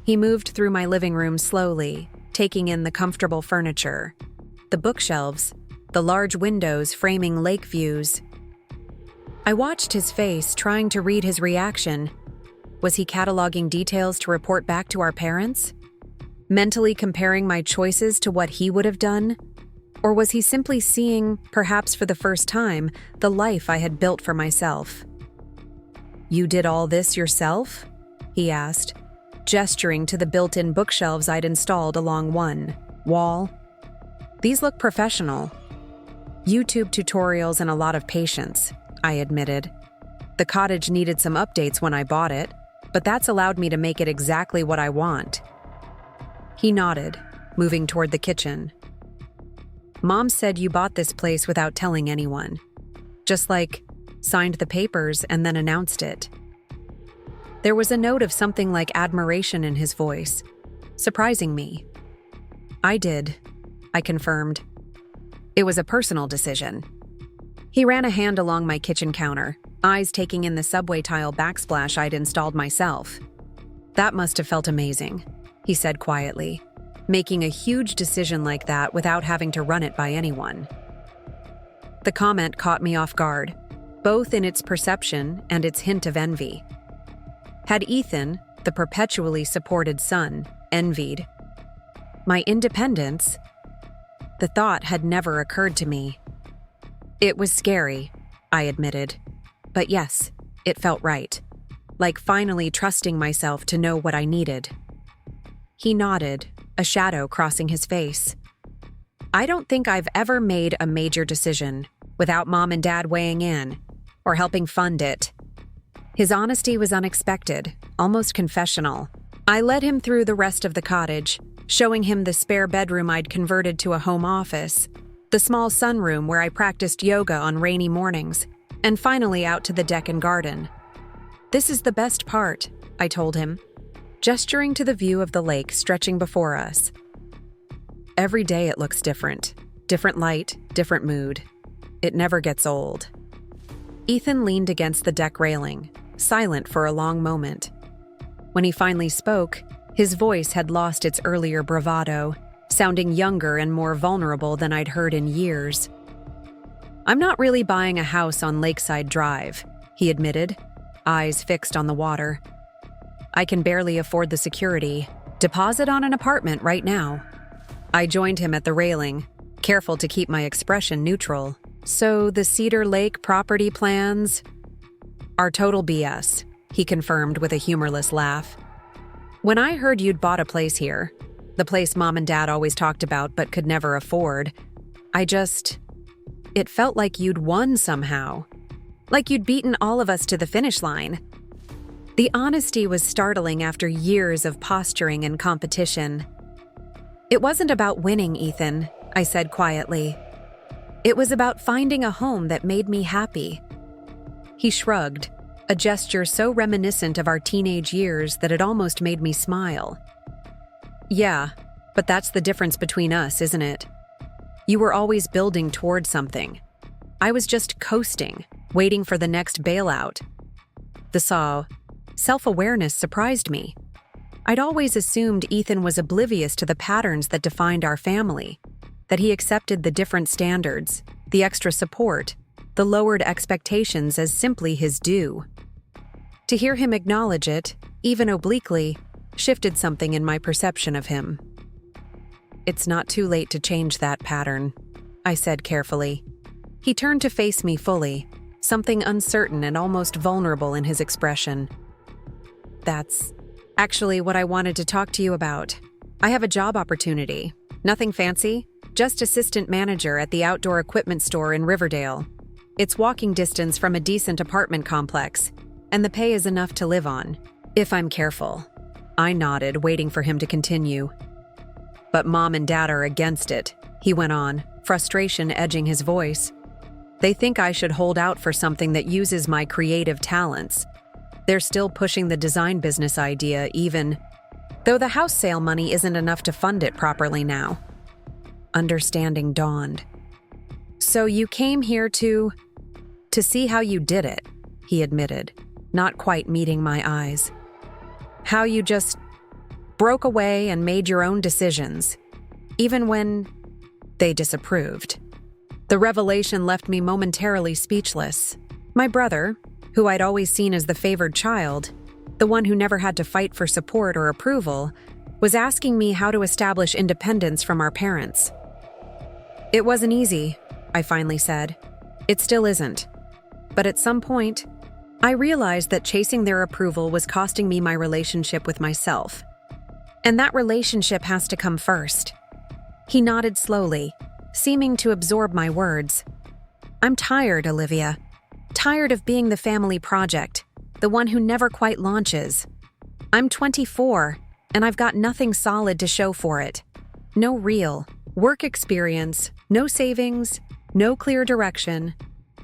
Speaker 1: He moved through my living room slowly, taking in the comfortable furniture, the bookshelves, the large windows framing lake views. I watched his face, trying to read his reaction. Was he cataloging details to report back to our parents? Mentally comparing my choices to what he would have done? Or was he simply seeing, perhaps for the first time, the life I had built for myself? "You did all this yourself?" he asked, gesturing to the built-in bookshelves I'd installed along one wall. "These look professional." "YouTube tutorials and a lot of patience," I admitted. "The cottage needed some updates when I bought it, but that's allowed me to make it exactly what I want." He nodded, moving toward the kitchen. "Mom said you bought this place without telling anyone. Just like, signed the papers and then announced it." There was a note of something like admiration in his voice, surprising me. "I did," I confirmed. "It was a personal decision." He ran a hand along my kitchen counter, eyes taking in the subway tile backsplash I'd installed myself. "That must have felt amazing," he said quietly, making a huge decision like that without having to run it by anyone. The comment caught me off guard, both in its perception and its hint of envy. Had Ethan, the perpetually supported son, envied my independence? The thought had never occurred to me. It was scary, I admitted. But yes, it felt right, like finally trusting myself to know what I needed. He nodded, a shadow crossing his face. "I don't think I've ever made a major decision without Mom and Dad weighing in or helping fund it." His honesty was unexpected, almost confessional. I led him through the rest of the cottage, showing him the spare bedroom I'd converted to a home office, the small sunroom where I practiced yoga on rainy mornings, and finally out to the deck and garden. "This is the best part," I told him, gesturing to the view of the lake stretching before us. "Every day it looks different. Different light, different mood. It never gets old." Ethan leaned against the deck railing, silent for a long moment. When he finally spoke, his voice had lost its earlier bravado, sounding younger and more vulnerable than I'd heard in years. "I'm not really buying a house on Lakeside Drive," he admitted, eyes fixed on the water. "I can barely afford the security deposit on an apartment right now." I joined him at the railing, careful to keep my expression neutral. "So the Cedar Lake property plans are total BS," he confirmed with a humorless laugh. "When I heard you'd bought a place here, the place Mom and Dad always talked about but could never afford, it felt like you'd won somehow. Like you'd beaten all of us to the finish line." The honesty was startling after years of posturing and competition. "It wasn't about winning, Ethan," I said quietly. "It was about finding a home that made me happy." He shrugged, a gesture so reminiscent of our teenage years that it almost made me smile. "Yeah, but that's the difference between us, isn't it? You were always building toward something. I was just coasting, waiting for the next bailout." The self-awareness surprised me. I'd always assumed Ethan was oblivious to the patterns that defined our family, that he accepted the different standards, the extra support, the lowered expectations as simply his due. To hear him acknowledge it, even obliquely, shifted something in my perception of him. "It's not too late to change that pattern," I said carefully. He turned to face me fully, something uncertain and almost vulnerable in his expression. "That's actually what I wanted to talk to you about. I have a job opportunity. Nothing fancy, just assistant manager at the outdoor equipment store in Riverdale. It's walking distance from a decent apartment complex, and the pay is enough to live on, if I'm careful." I nodded, waiting for him to continue. "But Mom and Dad are against it," he went on, frustration edging his voice. "They think I should hold out for something that uses my creative talents. They're still pushing the design business idea even though the house sale money isn't enough to fund it properly now." Understanding dawned. "So you came here to see how you did it," he admitted, not quite meeting my eyes. "How you just broke away and made your own decisions, even when they disapproved." The revelation left me momentarily speechless. My brother, who I'd always seen as the favored child, the one who never had to fight for support or approval, was asking me how to establish independence from our parents. "It wasn't easy," I finally said. "It still isn't. But at some point, I realized that chasing their approval was costing me my relationship with myself. And that relationship has to come first." He nodded slowly, seeming to absorb my words. "I'm tired, Olivia. Tired of being the family project, the one who never quite launches. I'm 24, and I've got nothing solid to show for it. No real work experience, no savings, no clear direction,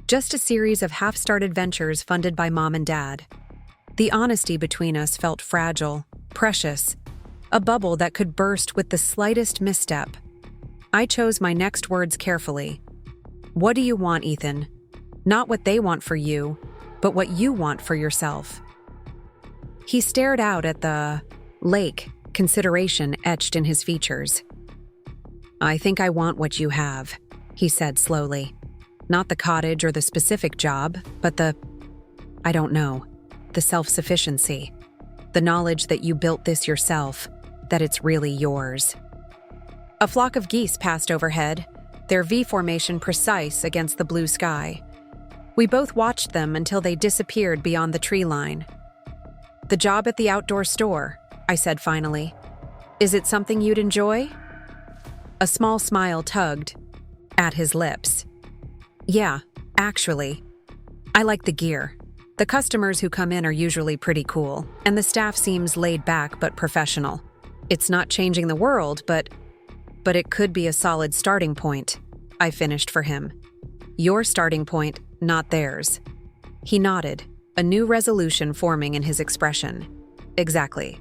Speaker 1: just a series of half-started ventures funded by Mom and Dad." The honesty between us felt fragile, precious, a bubble that could burst with the slightest misstep. I chose my next words carefully. "What do you want, Ethan? Not what they want for you, but what you want for yourself." He stared out at the lake, consideration etched in his features. "I think I want what you have," he said slowly. "Not the cottage or the specific job, but the self-sufficiency. The knowledge that you built this yourself, that it's really yours." A flock of geese passed overhead, their V formation precise against the blue sky. We both watched them until they disappeared beyond the tree line. "The job at the outdoor store," I said finally. "Is it something you'd enjoy?" A small smile tugged at his lips. "Yeah, actually. I like the gear. The customers who come in are usually pretty cool, and the staff seems laid back but professional. It's not changing the world, but it could be a solid starting point," I finished for him. "Your starting point, not theirs." He nodded, a new resolution forming in his expression. "Exactly."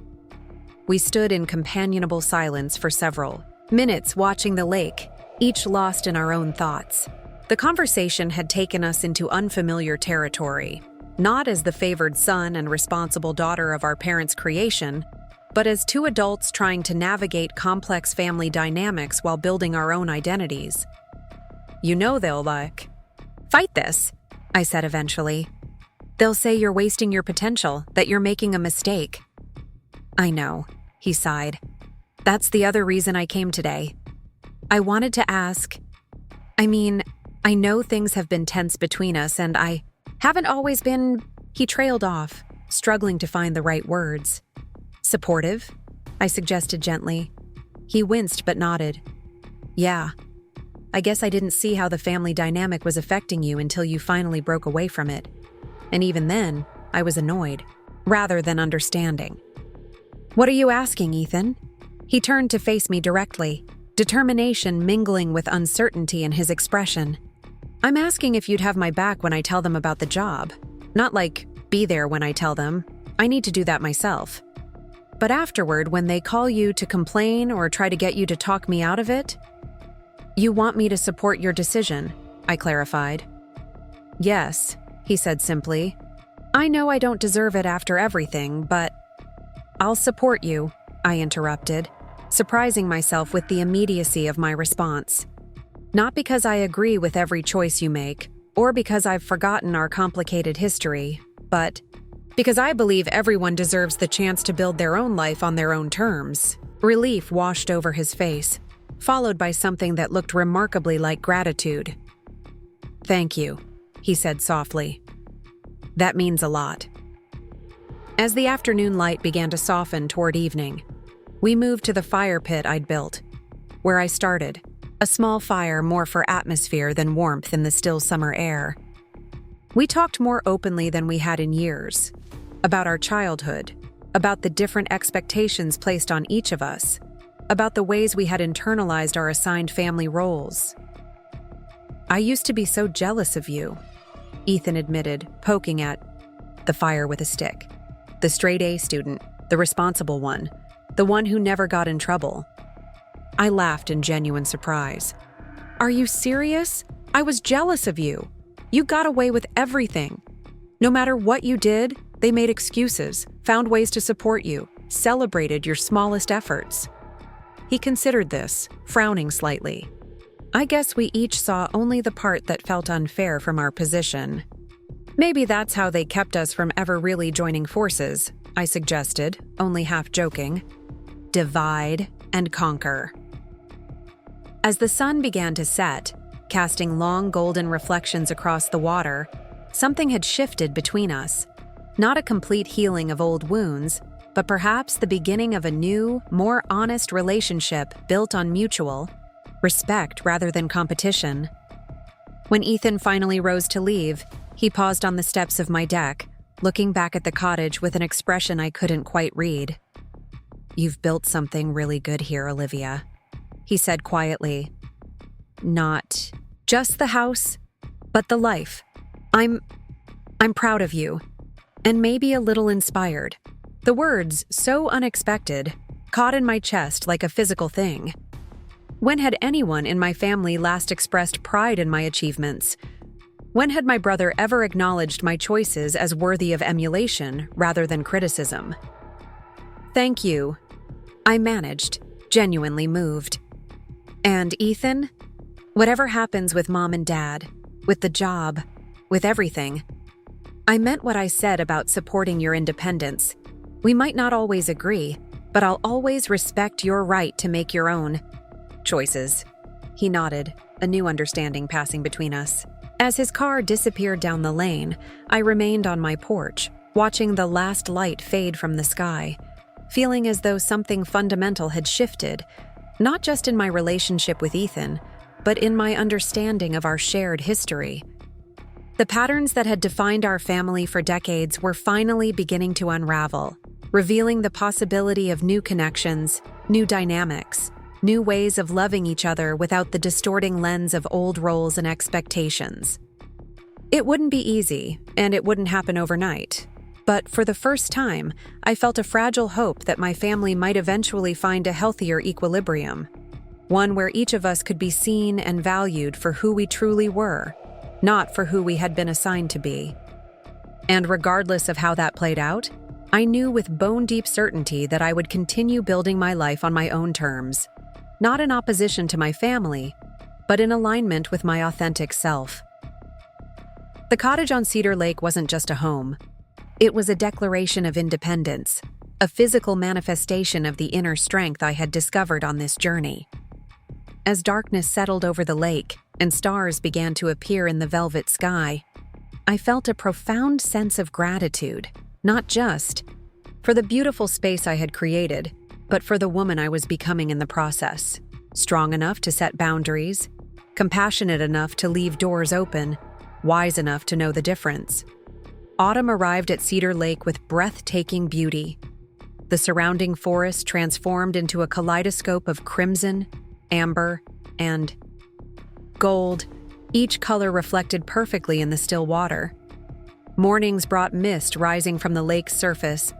Speaker 1: We stood in companionable silence for several minutes watching the lake, each lost in our own thoughts. The conversation had taken us into unfamiliar territory, not as the favored son and responsible daughter of our parents' creation, but as two adults trying to navigate complex family dynamics while building our own identities. "You know they'll fight this," I said eventually. "They'll say you're wasting your potential, that you're making a mistake." "I know," he sighed. "That's the other reason I came today. I wanted to ask, I know things have been tense between us and I haven't always been," he trailed off, struggling to find the right words. "Supportive?" I suggested gently. He winced but nodded. "Yeah. I guess I didn't see how the family dynamic was affecting you until you finally broke away from it. And even then, I was annoyed, rather than understanding." "What are you asking, Ethan?" He turned to face me directly, determination mingling with uncertainty in his expression. "I'm asking if you'd have my back when I tell them about the job. Not like, be there when I tell them. I need to do that myself. But afterward, when they call you to complain or try to get you to talk me out of it, you want me to support your decision," I clarified. "Yes," he said simply. "I know I don't deserve it after everything, but—" "I'll support you," I interrupted, surprising myself with the immediacy of my response. "Not because I agree with every choice you make, or because I've forgotten our complicated history, but because I believe everyone deserves the chance to build their own life on their own terms. Relief washed over his face, followed by something that looked remarkably like gratitude. "Thank you," he said softly. "That means a lot." As the afternoon light began to soften toward evening, we moved to the fire pit I'd built, where I started, a small fire more for atmosphere than warmth in the still summer air. We talked more openly than we had in years, about our childhood, about the different expectations placed on each of us, about the ways we had internalized our assigned family roles. "I used to be so jealous of you," Ethan admitted, poking at the fire with a stick. "The straight-A student, the responsible one, the one who never got in trouble." I laughed in genuine surprise. "Are you serious? I was jealous of you. You got away with everything. No matter what you did, they made excuses, found ways to support you, celebrated your smallest efforts." He considered this, frowning slightly. "I guess we each saw only the part that felt unfair from our position. Maybe that's how they kept us from ever really joining forces," I suggested, only half joking. "Divide and conquer." As the sun began to set, casting long golden reflections across the water, something had shifted between us. Not a complete healing of old wounds, but perhaps the beginning of a new, more honest relationship built on mutual respect rather than competition. When Ethan finally rose to leave, he paused on the steps of my deck, looking back at the cottage with an expression I couldn't quite read. "You've built something really good here, Olivia," he said quietly. "Not just the house, but the life. I'm proud of you, and maybe a little inspired." The words, so unexpected, caught in my chest like a physical thing. When had anyone in my family last expressed pride in my achievements? When had my brother ever acknowledged my choices as worthy of emulation rather than criticism? "Thank you," I managed, genuinely moved. "And Ethan? Whatever happens with Mom and Dad, with the job, with everything, I meant what I said about supporting your independence. We might not always agree, but I'll always respect your right to make your own choices." He nodded, a new understanding passing between us. As his car disappeared down the lane, I remained on my porch, watching the last light fade from the sky, feeling as though something fundamental had shifted, not just in my relationship with Ethan, but in my understanding of our shared history. The patterns that had defined our family for decades were finally beginning to unravel, revealing the possibility of new connections, new dynamics, new ways of loving each other without the distorting lens of old roles and expectations. It wouldn't be easy, and it wouldn't happen overnight. But for the first time, I felt a fragile hope that my family might eventually find a healthier equilibrium, one where each of us could be seen and valued for who we truly were, not for who we had been assigned to be. And regardless of how that played out, I knew with bone-deep certainty that I would continue building my life on my own terms, not in opposition to my family, but in alignment with my authentic self. The cottage on Cedar Lake wasn't just a home. It was a declaration of independence, a physical manifestation of the inner strength I had discovered on this journey. As darkness settled over the lake and stars began to appear in the velvet sky, I felt a profound sense of gratitude, not just for the beautiful space I had created, but for the woman I was becoming in the process, strong enough to set boundaries, compassionate enough to leave doors open, wise enough to know the difference. Autumn arrived at Cedar Lake with breathtaking beauty. The surrounding forest transformed into a kaleidoscope of crimson, amber, and gold, each color reflected perfectly in the still water. Mornings brought mist rising from the lake's surface,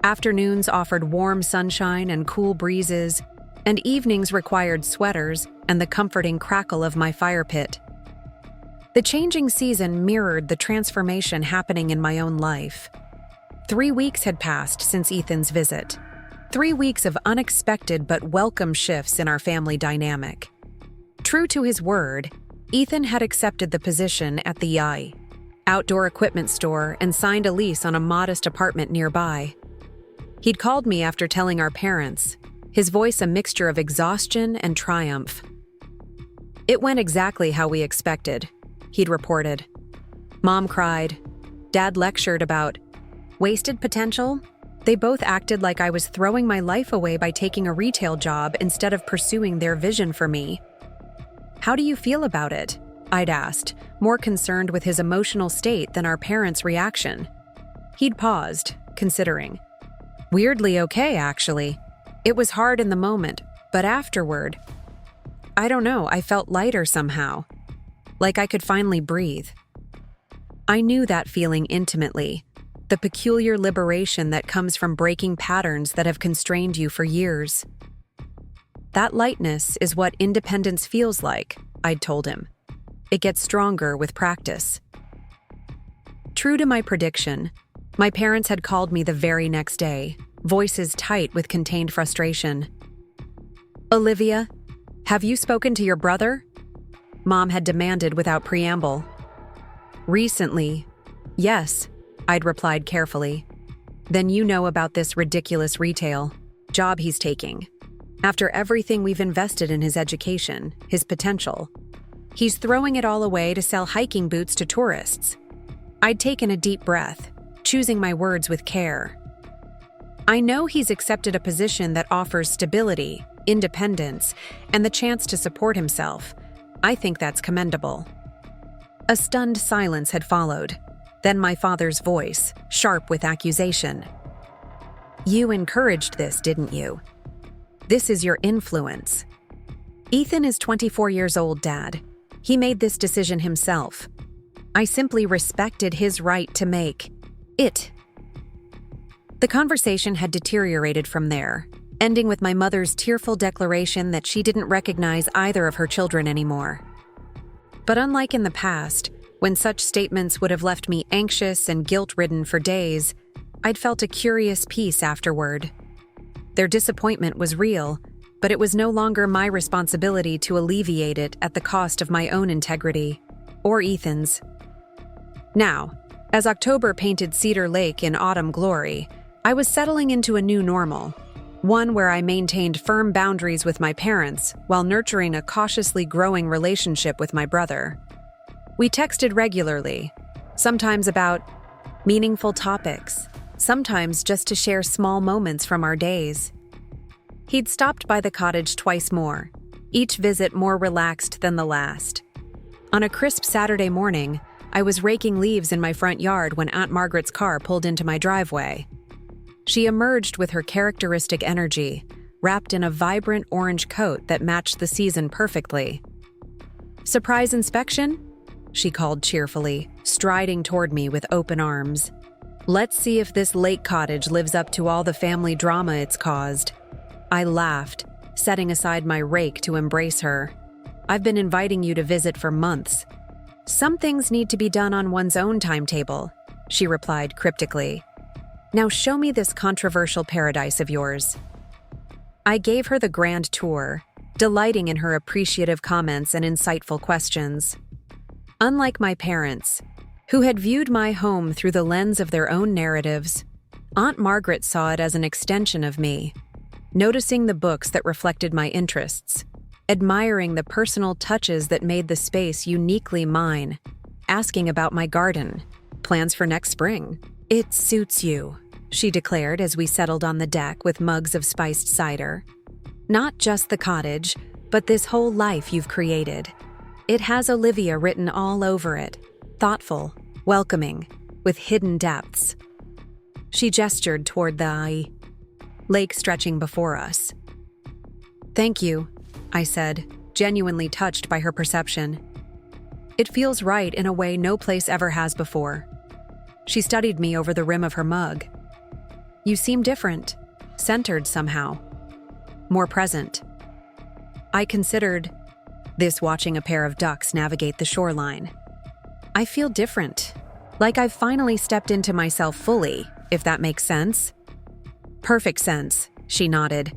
Speaker 1: afternoons offered warm sunshine and cool breezes, and evenings required sweaters and the comforting crackle of my fire pit. The changing season mirrored the transformation happening in my own life. 3 weeks had passed since Ethan's visit. 3 weeks of unexpected but welcome shifts in our family dynamic. True to his word, Ethan had accepted the position at the outdoor equipment store and signed a lease on a modest apartment nearby. He'd called me after telling our parents, his voice a mixture of exhaustion and triumph. "It went exactly how we expected," he'd reported. "Mom cried. Dad lectured about wasted potential. They both acted like I was throwing my life away by taking a retail job instead of pursuing their vision for me." "How do you feel about it?" I'd asked, more concerned with his emotional state than our parents' reaction. He'd paused, considering. "Weirdly okay, actually. It was hard in the moment, but afterward, I don't know, I felt lighter somehow. Like I could finally breathe." I knew that feeling intimately, the peculiar liberation that comes from breaking patterns that have constrained you for years. "That lightness is what independence feels like," I'd told him. "It gets stronger with practice." True to my prediction, my parents had called me the very next day, voices tight with contained frustration. "Olivia, have you spoken to your brother?" Mom had demanded without preamble. "Recently, yes," I'd replied carefully. "Then you know about this ridiculous retail job he's taking. After everything we've invested in his education, his potential, he's throwing it all away to sell hiking boots to tourists." I'd taken a deep breath, choosing my words with care. "I know he's accepted a position that offers stability, independence, and the chance to support himself. I think that's commendable." A stunned silence had followed, then my father's voice, sharp with accusation. "You encouraged this, didn't you? This is your influence." "Ethan is 24 years old, Dad. He made this decision himself. I simply respected his right to make it." The conversation had deteriorated from there, ending with my mother's tearful declaration that she didn't recognize either of her children anymore. But unlike in the past, when such statements would have left me anxious and guilt-ridden for days, I'd felt a curious peace afterward. Their disappointment was real, but it was no longer my responsibility to alleviate it at the cost of my own integrity, or Ethan's. Now, as October painted Cedar Lake in autumn glory, I was settling into a new normal, one where I maintained firm boundaries with my parents while nurturing a cautiously growing relationship with my brother. We texted regularly, sometimes about meaningful topics, sometimes just to share small moments from our days. He'd stopped by the cottage twice more, each visit more relaxed than the last. On a crisp Saturday morning, I was raking leaves in my front yard when Aunt Margaret's car pulled into my driveway. She emerged with her characteristic energy, wrapped in a vibrant orange coat that matched the season perfectly. "Surprise inspection?" she called cheerfully, striding toward me with open arms. "Let's see if this lake cottage lives up to all the family drama it's caused." I laughed, setting aside my rake to embrace her. "I've been inviting you to visit for months." "Some things need to be done on one's own timetable," she replied cryptically. "Now show me this controversial paradise of yours." I gave her the grand tour, delighting in her appreciative comments and insightful questions. Unlike my parents, who had viewed my home through the lens of their own narratives, Aunt Margaret saw it as an extension of me, noticing the books that reflected my interests, admiring the personal touches that made the space uniquely mine, asking about my garden, plans for next spring. "It suits you," she declared as we settled on the deck with mugs of spiced cider. "Not just the cottage, but this whole life you've created. It has Olivia written all over it, thoughtful, welcoming, with hidden depths." She gestured toward the lake stretching before us. "Thank you," I said, genuinely touched by her perception. "It feels right in a way no place ever has before." She studied me over the rim of her mug. "You seem different, centered somehow, more present." I considered this watching a pair of ducks navigate the shoreline. "I feel different, like I've finally stepped into myself fully, if that makes sense." "Perfect sense," she nodded.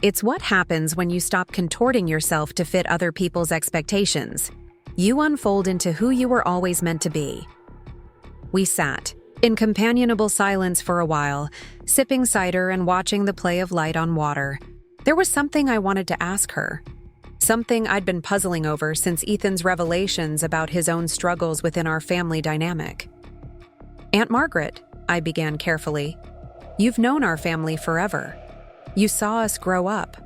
Speaker 1: "It's what happens when you stop contorting yourself to fit other people's expectations. You unfold into who you were always meant to be. We sat in companionable silence for a while, sipping cider and watching the play of light on water. There was something I wanted to ask her. Something I'd been puzzling over since Ethan's revelations about his own struggles within our family dynamic. "Aunt Margaret," I began carefully, "you've known our family forever. You saw us grow up.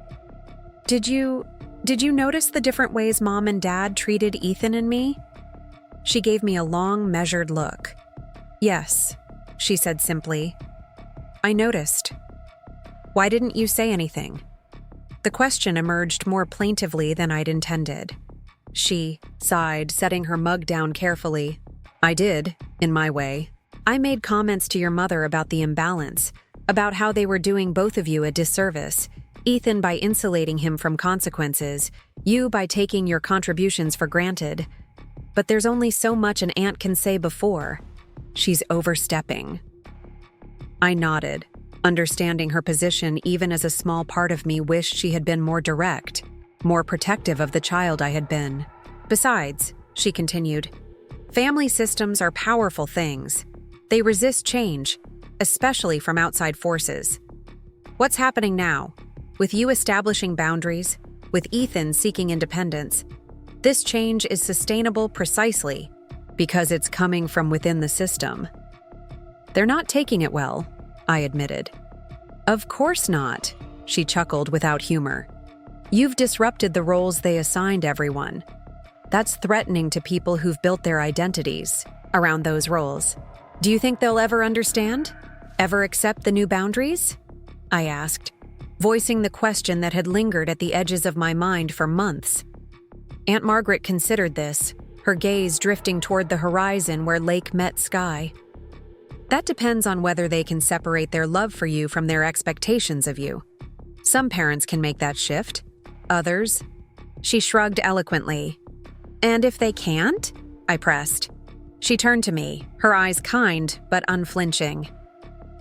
Speaker 1: Did you notice the different ways Mom and Dad treated Ethan and me?" She gave me a long, measured look. "Yes," she said simply. "I noticed. Why didn't you say anything?" The question emerged more plaintively than I'd intended. She sighed, setting her mug down carefully. "I did, in my way. I made comments to your mother about the imbalance, about how they were doing both of you a disservice, Ethan by insulating him from consequences, you by taking your contributions for granted. But there's only so much an aunt can say before she's overstepping." I nodded, understanding her position even as a small part of me wished she had been more direct, more protective of the child I had been. "Besides," she continued, "family systems are powerful things. They resist change, especially from outside forces. What's happening now? With you establishing boundaries, with Ethan seeking independence, this change is sustainable precisely because it's coming from within the system." "They're not taking it well," I admitted. "Of course not," she chuckled without humor. "You've disrupted the roles they assigned everyone. That's threatening to people who've built their identities around those roles. Do you think they'll ever understand? Ever accept the new boundaries?" I asked, voicing the question that had lingered at the edges of my mind for months. Aunt Margaret considered this, her gaze drifting toward the horizon where lake met sky. "That depends on whether they can separate their love for you from their expectations of you. Some parents can make that shift. Others..." She shrugged eloquently. "And if they can't?" I pressed. She turned to me, her eyes kind but unflinching.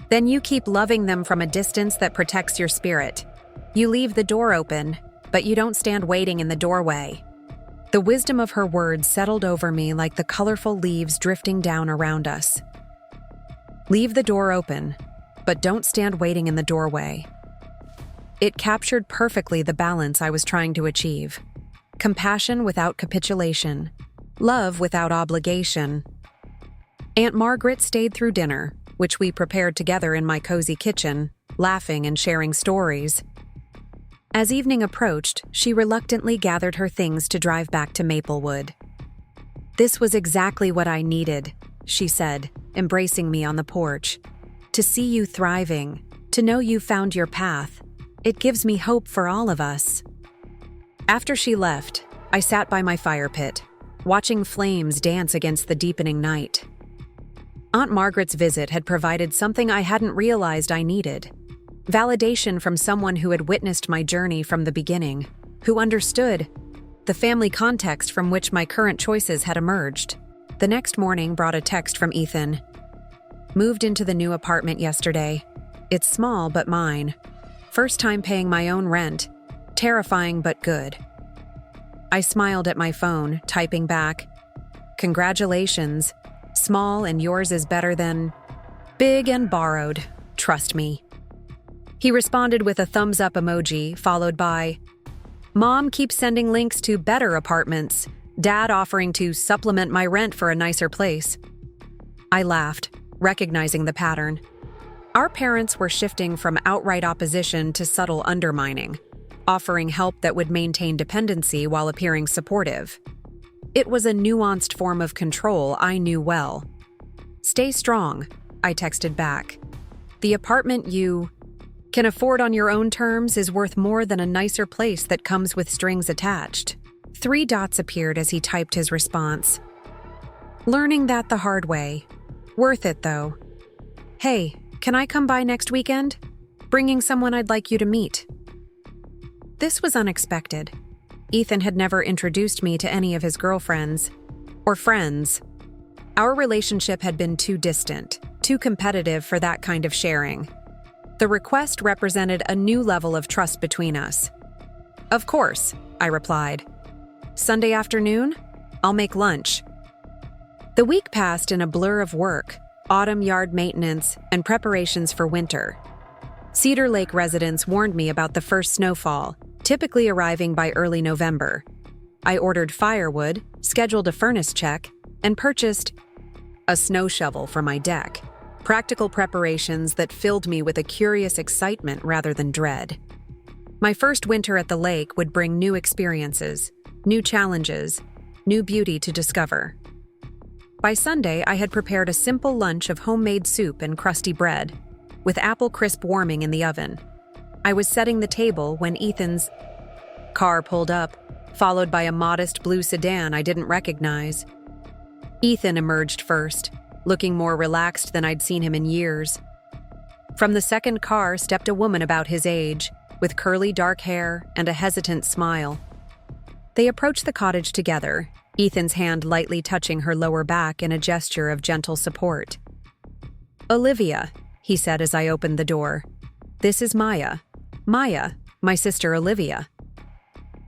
Speaker 1: "Then you keep loving them from a distance that protects your spirit. You leave the door open, but you don't stand waiting in the doorway." The wisdom of her words settled over me like the colorful leaves drifting down around us. Leave the door open, but don't stand waiting in the doorway. It captured perfectly the balance I was trying to achieve. Compassion without capitulation. Love without obligation. Aunt Margaret stayed through dinner, which we prepared together in my cozy kitchen, laughing and sharing stories. As evening approached, she reluctantly gathered her things to drive back to Maplewood. "This was exactly what I needed," she said, embracing me on the porch. "To see you thriving, to know you found your path. It gives me hope for all of us." After she left, I sat by my fire pit, watching flames dance against the deepening night. Aunt Margaret's visit had provided something I hadn't realized I needed. Validation from someone who had witnessed my journey from the beginning, who understood the family context from which my current choices had emerged. The next morning brought a text from Ethan. "Moved into the new apartment yesterday. It's small but mine. First time paying my own rent. Terrifying but good." I smiled at my phone, typing back, "Congratulations. Small and yours is better than big and borrowed. Trust me." He responded with a thumbs up emoji, followed by, "Mom keeps sending links to better apartments. Dad offering to supplement my rent for a nicer place." I laughed, recognizing the pattern. Our parents were shifting from outright opposition to subtle undermining, offering help that would maintain dependency while appearing supportive. It was a nuanced form of control I knew well. "Stay strong," I texted back. "The apartment you can afford on your own terms is worth more than a nicer place that comes with strings attached." 3 dots appeared as he typed his response. "Learning that the hard way. Worth it, though. Hey, can I come by next weekend? Bringing someone I'd like you to meet." This was unexpected. Ethan had never introduced me to any of his girlfriends or friends. Our relationship had been too distant, too competitive for that kind of sharing. The request represented a new level of trust between us. "Of course," I replied. "Sunday afternoon? I'll make lunch." The week passed in a blur of work, autumn yard maintenance, and preparations for winter. Cedar Lake residents warned me about the first snowfall, typically arriving by early November. I ordered firewood, scheduled a furnace check, and purchased a snow shovel for my deck. Practical preparations that filled me with a curious excitement rather than dread. My first winter at the lake would bring new experiences, new challenges, new beauty to discover. By Sunday, I had prepared a simple lunch of homemade soup and crusty bread, with apple crisp warming in the oven. I was setting the table when Ethan's car pulled up, followed by a modest blue sedan I didn't recognize. Ethan emerged first, looking more relaxed than I'd seen him in years. From the second car stepped a woman about his age, with curly dark hair and a hesitant smile. They approached the cottage together, Ethan's hand lightly touching her lower back in a gesture of gentle support. "Olivia," he said as I opened the door. "This is Maya. Maya, my sister Olivia."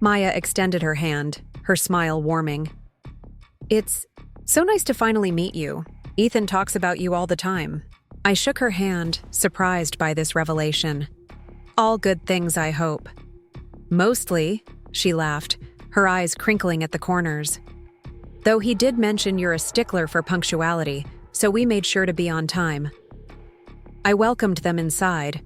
Speaker 1: Maya extended her hand, her smile warming. "It's so nice to finally meet you. Ethan talks about you all the time." I shook her hand, surprised by this revelation. "All good things, I hope." "Mostly," she laughed, her eyes crinkling at the corners. "Though he did mention you're a stickler for punctuality, so we made sure to be on time." I welcomed them inside.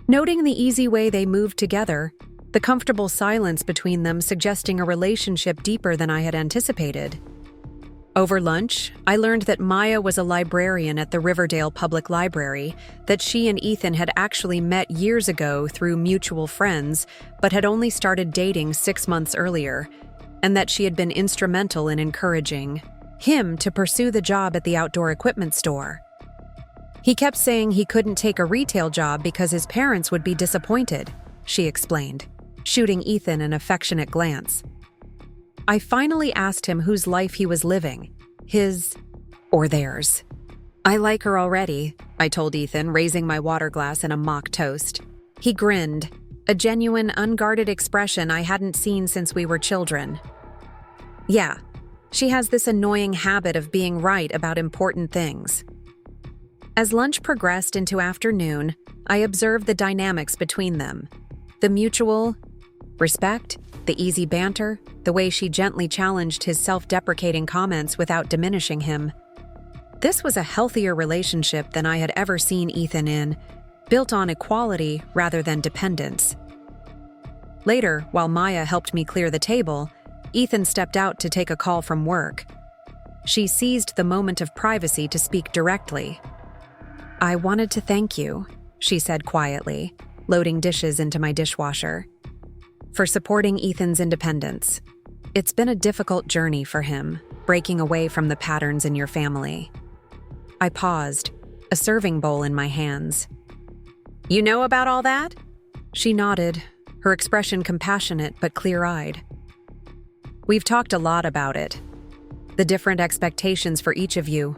Speaker 1: Noting the easy way they moved together, the comfortable silence between them suggesting a relationship deeper than I had anticipated. Over lunch, I learned that Maya was a librarian at the Riverdale Public Library, that she and Ethan had actually met years ago through mutual friends, but had only started dating 6 months earlier, and that she had been instrumental in encouraging him to pursue the job at the outdoor equipment store. He kept saying he couldn't take a retail job because his parents would be disappointed, she explained, shooting Ethan an affectionate glance. I finally asked him whose life he was living, his or theirs. "I like her already," I told Ethan, raising my water glass in a mock toast. He grinned, a genuine, unguarded expression I hadn't seen since we were children. "Yeah, she has this annoying habit of being right about important things." As lunch progressed into afternoon, I observed the dynamics between them. The mutual respect, the easy banter, the way she gently challenged his self-deprecating comments without diminishing him. This was a healthier relationship than I had ever seen Ethan in, built on equality rather than dependence. Later, while Maya helped me clear the table, Ethan stepped out to take a call from work. She seized the moment of privacy to speak directly. "I wanted to thank you," she said quietly, loading dishes into my dishwasher, "for supporting Ethan's independence. It's been a difficult journey for him, breaking away from the patterns in your family." I paused, a serving bowl in my hands. "You know about all that?" She nodded, her expression compassionate but clear-eyed. "We've talked a lot about it. The different expectations for each of you,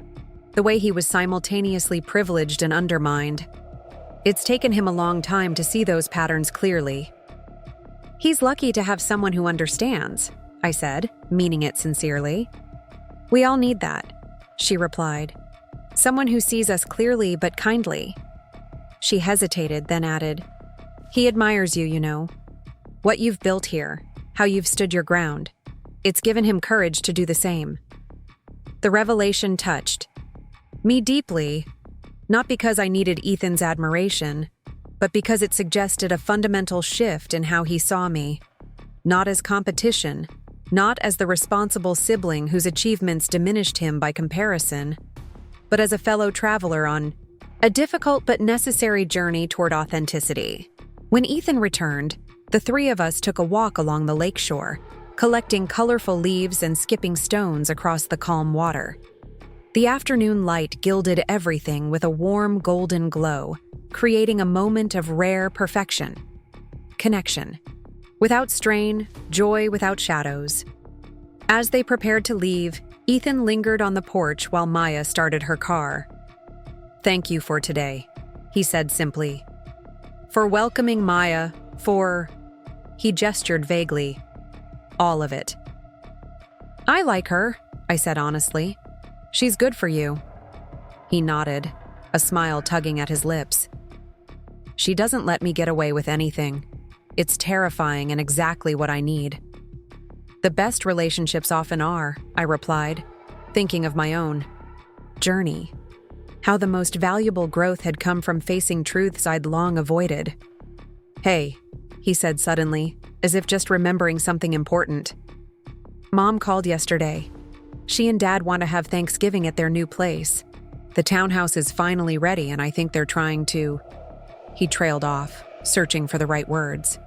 Speaker 1: the way he was simultaneously privileged and undermined. It's taken him a long time to see those patterns clearly." "He's lucky to have someone who understands," I said, meaning it sincerely. "We all need that," she replied. "Someone who sees us clearly but kindly." She hesitated, then added, "He admires you, you know. What you've built here, how you've stood your ground. It's given him courage to do the same." The revelation touched me deeply, not because I needed Ethan's admiration, but because it suggested a fundamental shift in how he saw me. Not as competition, not as the responsible sibling whose achievements diminished him by comparison, but as a fellow traveler on a difficult but necessary journey toward authenticity. When Ethan returned, the three of us took a walk along the lakeshore, collecting colorful leaves and skipping stones across the calm water. The afternoon light gilded everything with a warm golden glow, creating a moment of rare perfection. Connection. Without strain, joy without shadows. As they prepared to leave, Ethan lingered on the porch while Maya started her car. "Thank you for today," he said simply. "For welcoming Maya, for..." He gestured vaguely. "All of it." I like her, I said honestly. She's good for you. He nodded, a smile tugging at his lips. She doesn't let me get away with anything. It's terrifying and exactly what I need. The best relationships often are, I replied, thinking of my own journey. How the most valuable growth had come from facing truths I'd long avoided. Hey, he said suddenly, as if just remembering something important. Mom called yesterday. She and Dad want to have Thanksgiving at their new place. The townhouse is finally ready and I think they're trying to… He trailed off, searching for the right words.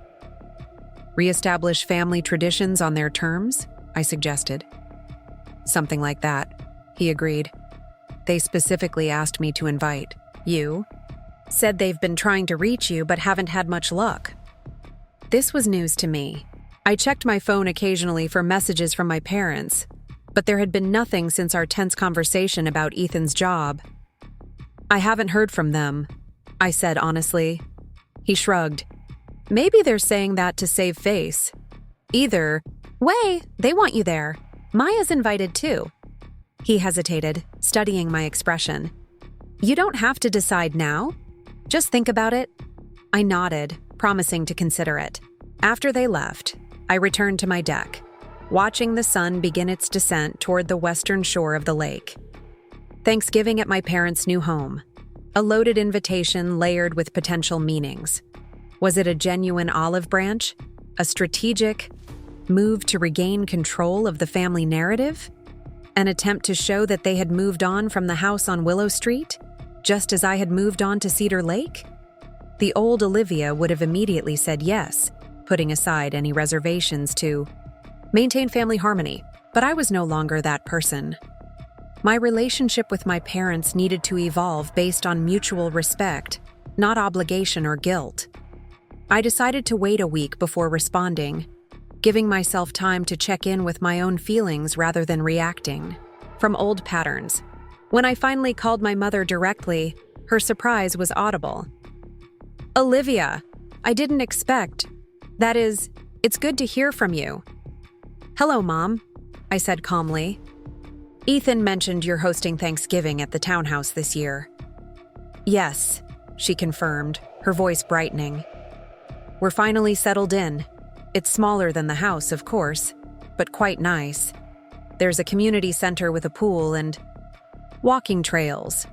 Speaker 1: Reestablish family traditions on their terms, I suggested. Something like that, he agreed. They specifically asked me to invite you. Said they've been trying to reach you but haven't had much luck. This was news to me. I checked my phone occasionally for messages from my parents, but there had been nothing since our tense conversation about Ethan's job. I haven't heard from them, I said honestly. He shrugged. Maybe they're saying that to save face. Either way, they want you there. Maya's invited too. He hesitated, studying my expression. You don't have to decide now. Just think about it. I nodded, promising to consider it. After they left, I returned to my deck, watching the sun begin its descent toward the western shore of the lake. Thanksgiving at my parents' new home. A loaded invitation layered with potential meanings. Was it a genuine olive branch? A strategic move to regain control of the family narrative? An attempt to show that they had moved on from the house on Willow Street, just as I had moved on to Cedar Lake? The old Olivia would have immediately said yes, putting aside any reservations to maintain family harmony, but I was no longer that person. My relationship with my parents needed to evolve based on mutual respect, not obligation or guilt. I decided to wait a week before responding, giving myself time to check in with my own feelings rather than reacting from old patterns. When I finally called my mother directly, her surprise was audible. Olivia, I didn't expect. That is, it's good to hear from you. Hello, Mom, I said calmly. Ethan mentioned you're hosting Thanksgiving at the townhouse this year. Yes, she confirmed, her voice brightening. We're finally settled in. It's smaller than the house, of course, but quite nice. There's a community center with a pool and walking trails.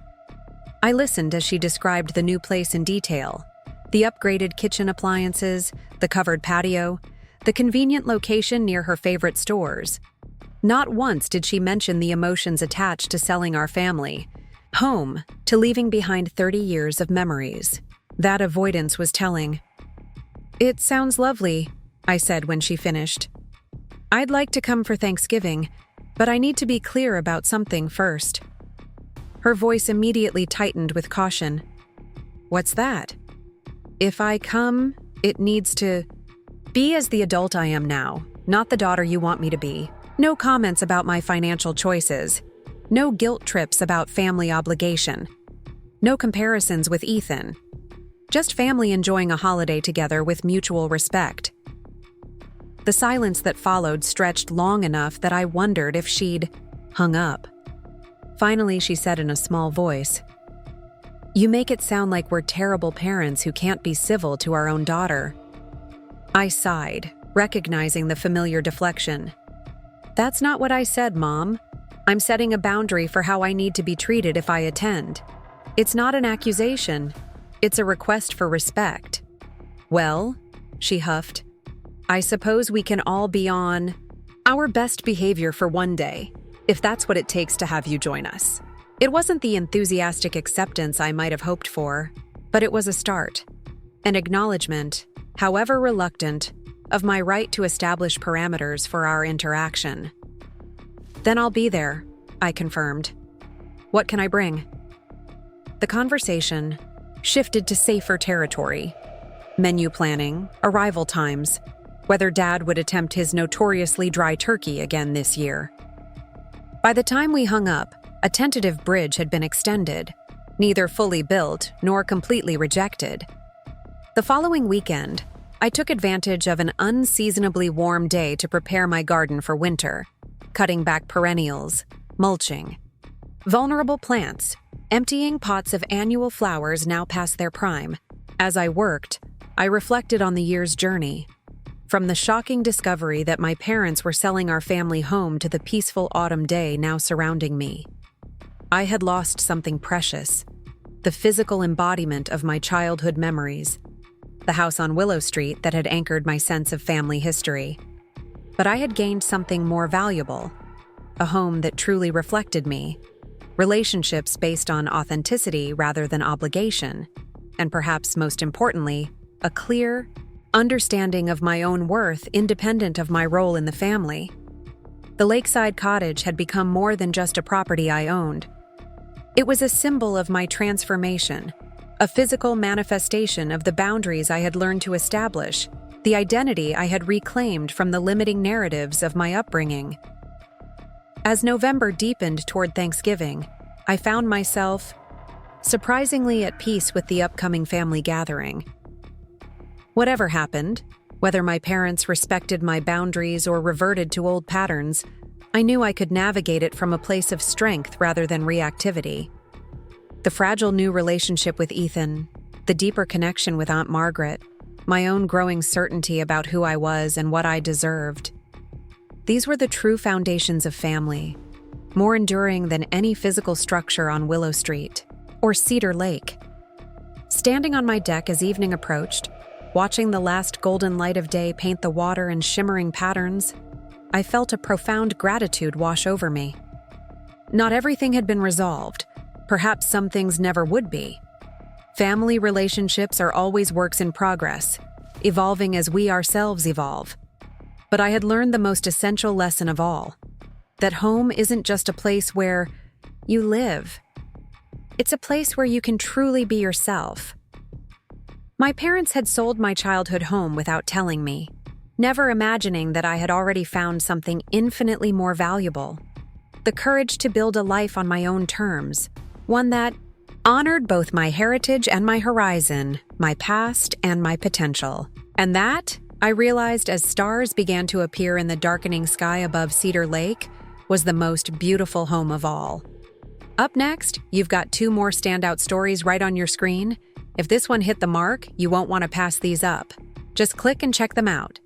Speaker 1: I listened as she described the new place in detail. The upgraded kitchen appliances, the covered patio, the convenient location near her favorite stores. Not once did she mention the emotions attached to selling our family home to leaving behind 30 years of memories. That avoidance was telling. It sounds lovely, I said when she finished. I'd like to come for Thanksgiving, but I need to be clear about something first. Her voice immediately tightened with caution. What's that? If I come, it needs to be as the adult I am now, not the daughter you want me to be. No comments about my financial choices. No guilt trips about family obligation. No comparisons with Ethan. Just family enjoying a holiday together with mutual respect. The silence that followed stretched long enough that I wondered if she'd hung up. Finally, she said in a small voice, You make it sound like we're terrible parents who can't be civil to our own daughter. I sighed, recognizing the familiar deflection. That's not what I said, Mom. I'm setting a boundary for how I need to be treated if I attend. It's not an accusation. It's a request for respect. Well, she huffed, I suppose we can all be on our best behavior for one day, if that's what it takes to have you join us. It wasn't the enthusiastic acceptance I might have hoped for, but it was a start, an acknowledgement, however reluctant, of my right to establish parameters for our interaction. Then I'll be there, I confirmed. What can I bring? The conversation shifted to safer territory. Menu planning, arrival times, whether Dad would attempt his notoriously dry turkey again this year. By the time we hung up, a tentative bridge had been extended, neither fully built nor completely rejected. The following weekend, I took advantage of an unseasonably warm day to prepare my garden for winter. cutting back perennials, mulching. Vulnerable plants, emptying pots of annual flowers now past their prime. As I worked, I reflected on the year's journey. From the shocking discovery that my parents were selling our family home to the peaceful autumn day now surrounding me. I had lost something precious, the physical embodiment of my childhood memories, the house on Willow Street that had anchored my sense of family history. But I had gained something more valuable, a home that truly reflected me, relationships based on authenticity rather than obligation, and perhaps most importantly, a clear understanding of my own worth independent of my role in the family. The lakeside cottage had become more than just a property I owned. It was a symbol of my transformation, a physical manifestation of the boundaries I had learned to establish, the identity I had reclaimed from the limiting narratives of my upbringing. As November deepened toward Thanksgiving, I found myself surprisingly at peace with the upcoming family gathering. Whatever happened, whether my parents respected my boundaries or reverted to old patterns, I knew I could navigate it from a place of strength rather than reactivity. The fragile new relationship with Ethan, the deeper connection with Aunt Margaret, my own growing certainty about who I was and what I deserved. These were the true foundations of family, more enduring than any physical structure on Willow Street or Cedar Lake. Standing on my deck as evening approached, watching the last golden light of day paint the water in shimmering patterns, I felt a profound gratitude wash over me. Not everything had been resolved. Perhaps some things never would be. Family relationships are always works in progress, evolving as we ourselves evolve. But I had learned the most essential lesson of all, that home isn't just a place where you live. It's a place where you can truly be yourself. My parents had sold my childhood home without telling me, never imagining that I had already found something infinitely more valuable. The courage to build a life on my own terms, one that honored both my heritage and my horizon, my past and my potential. And that, I realized as stars began to appear in the darkening sky above Cedar Lake, was the most beautiful home of all. Up next, you've got 2 more standout stories right on your screen. If this one hit the mark, you won't want to pass these up. Just click and check them out.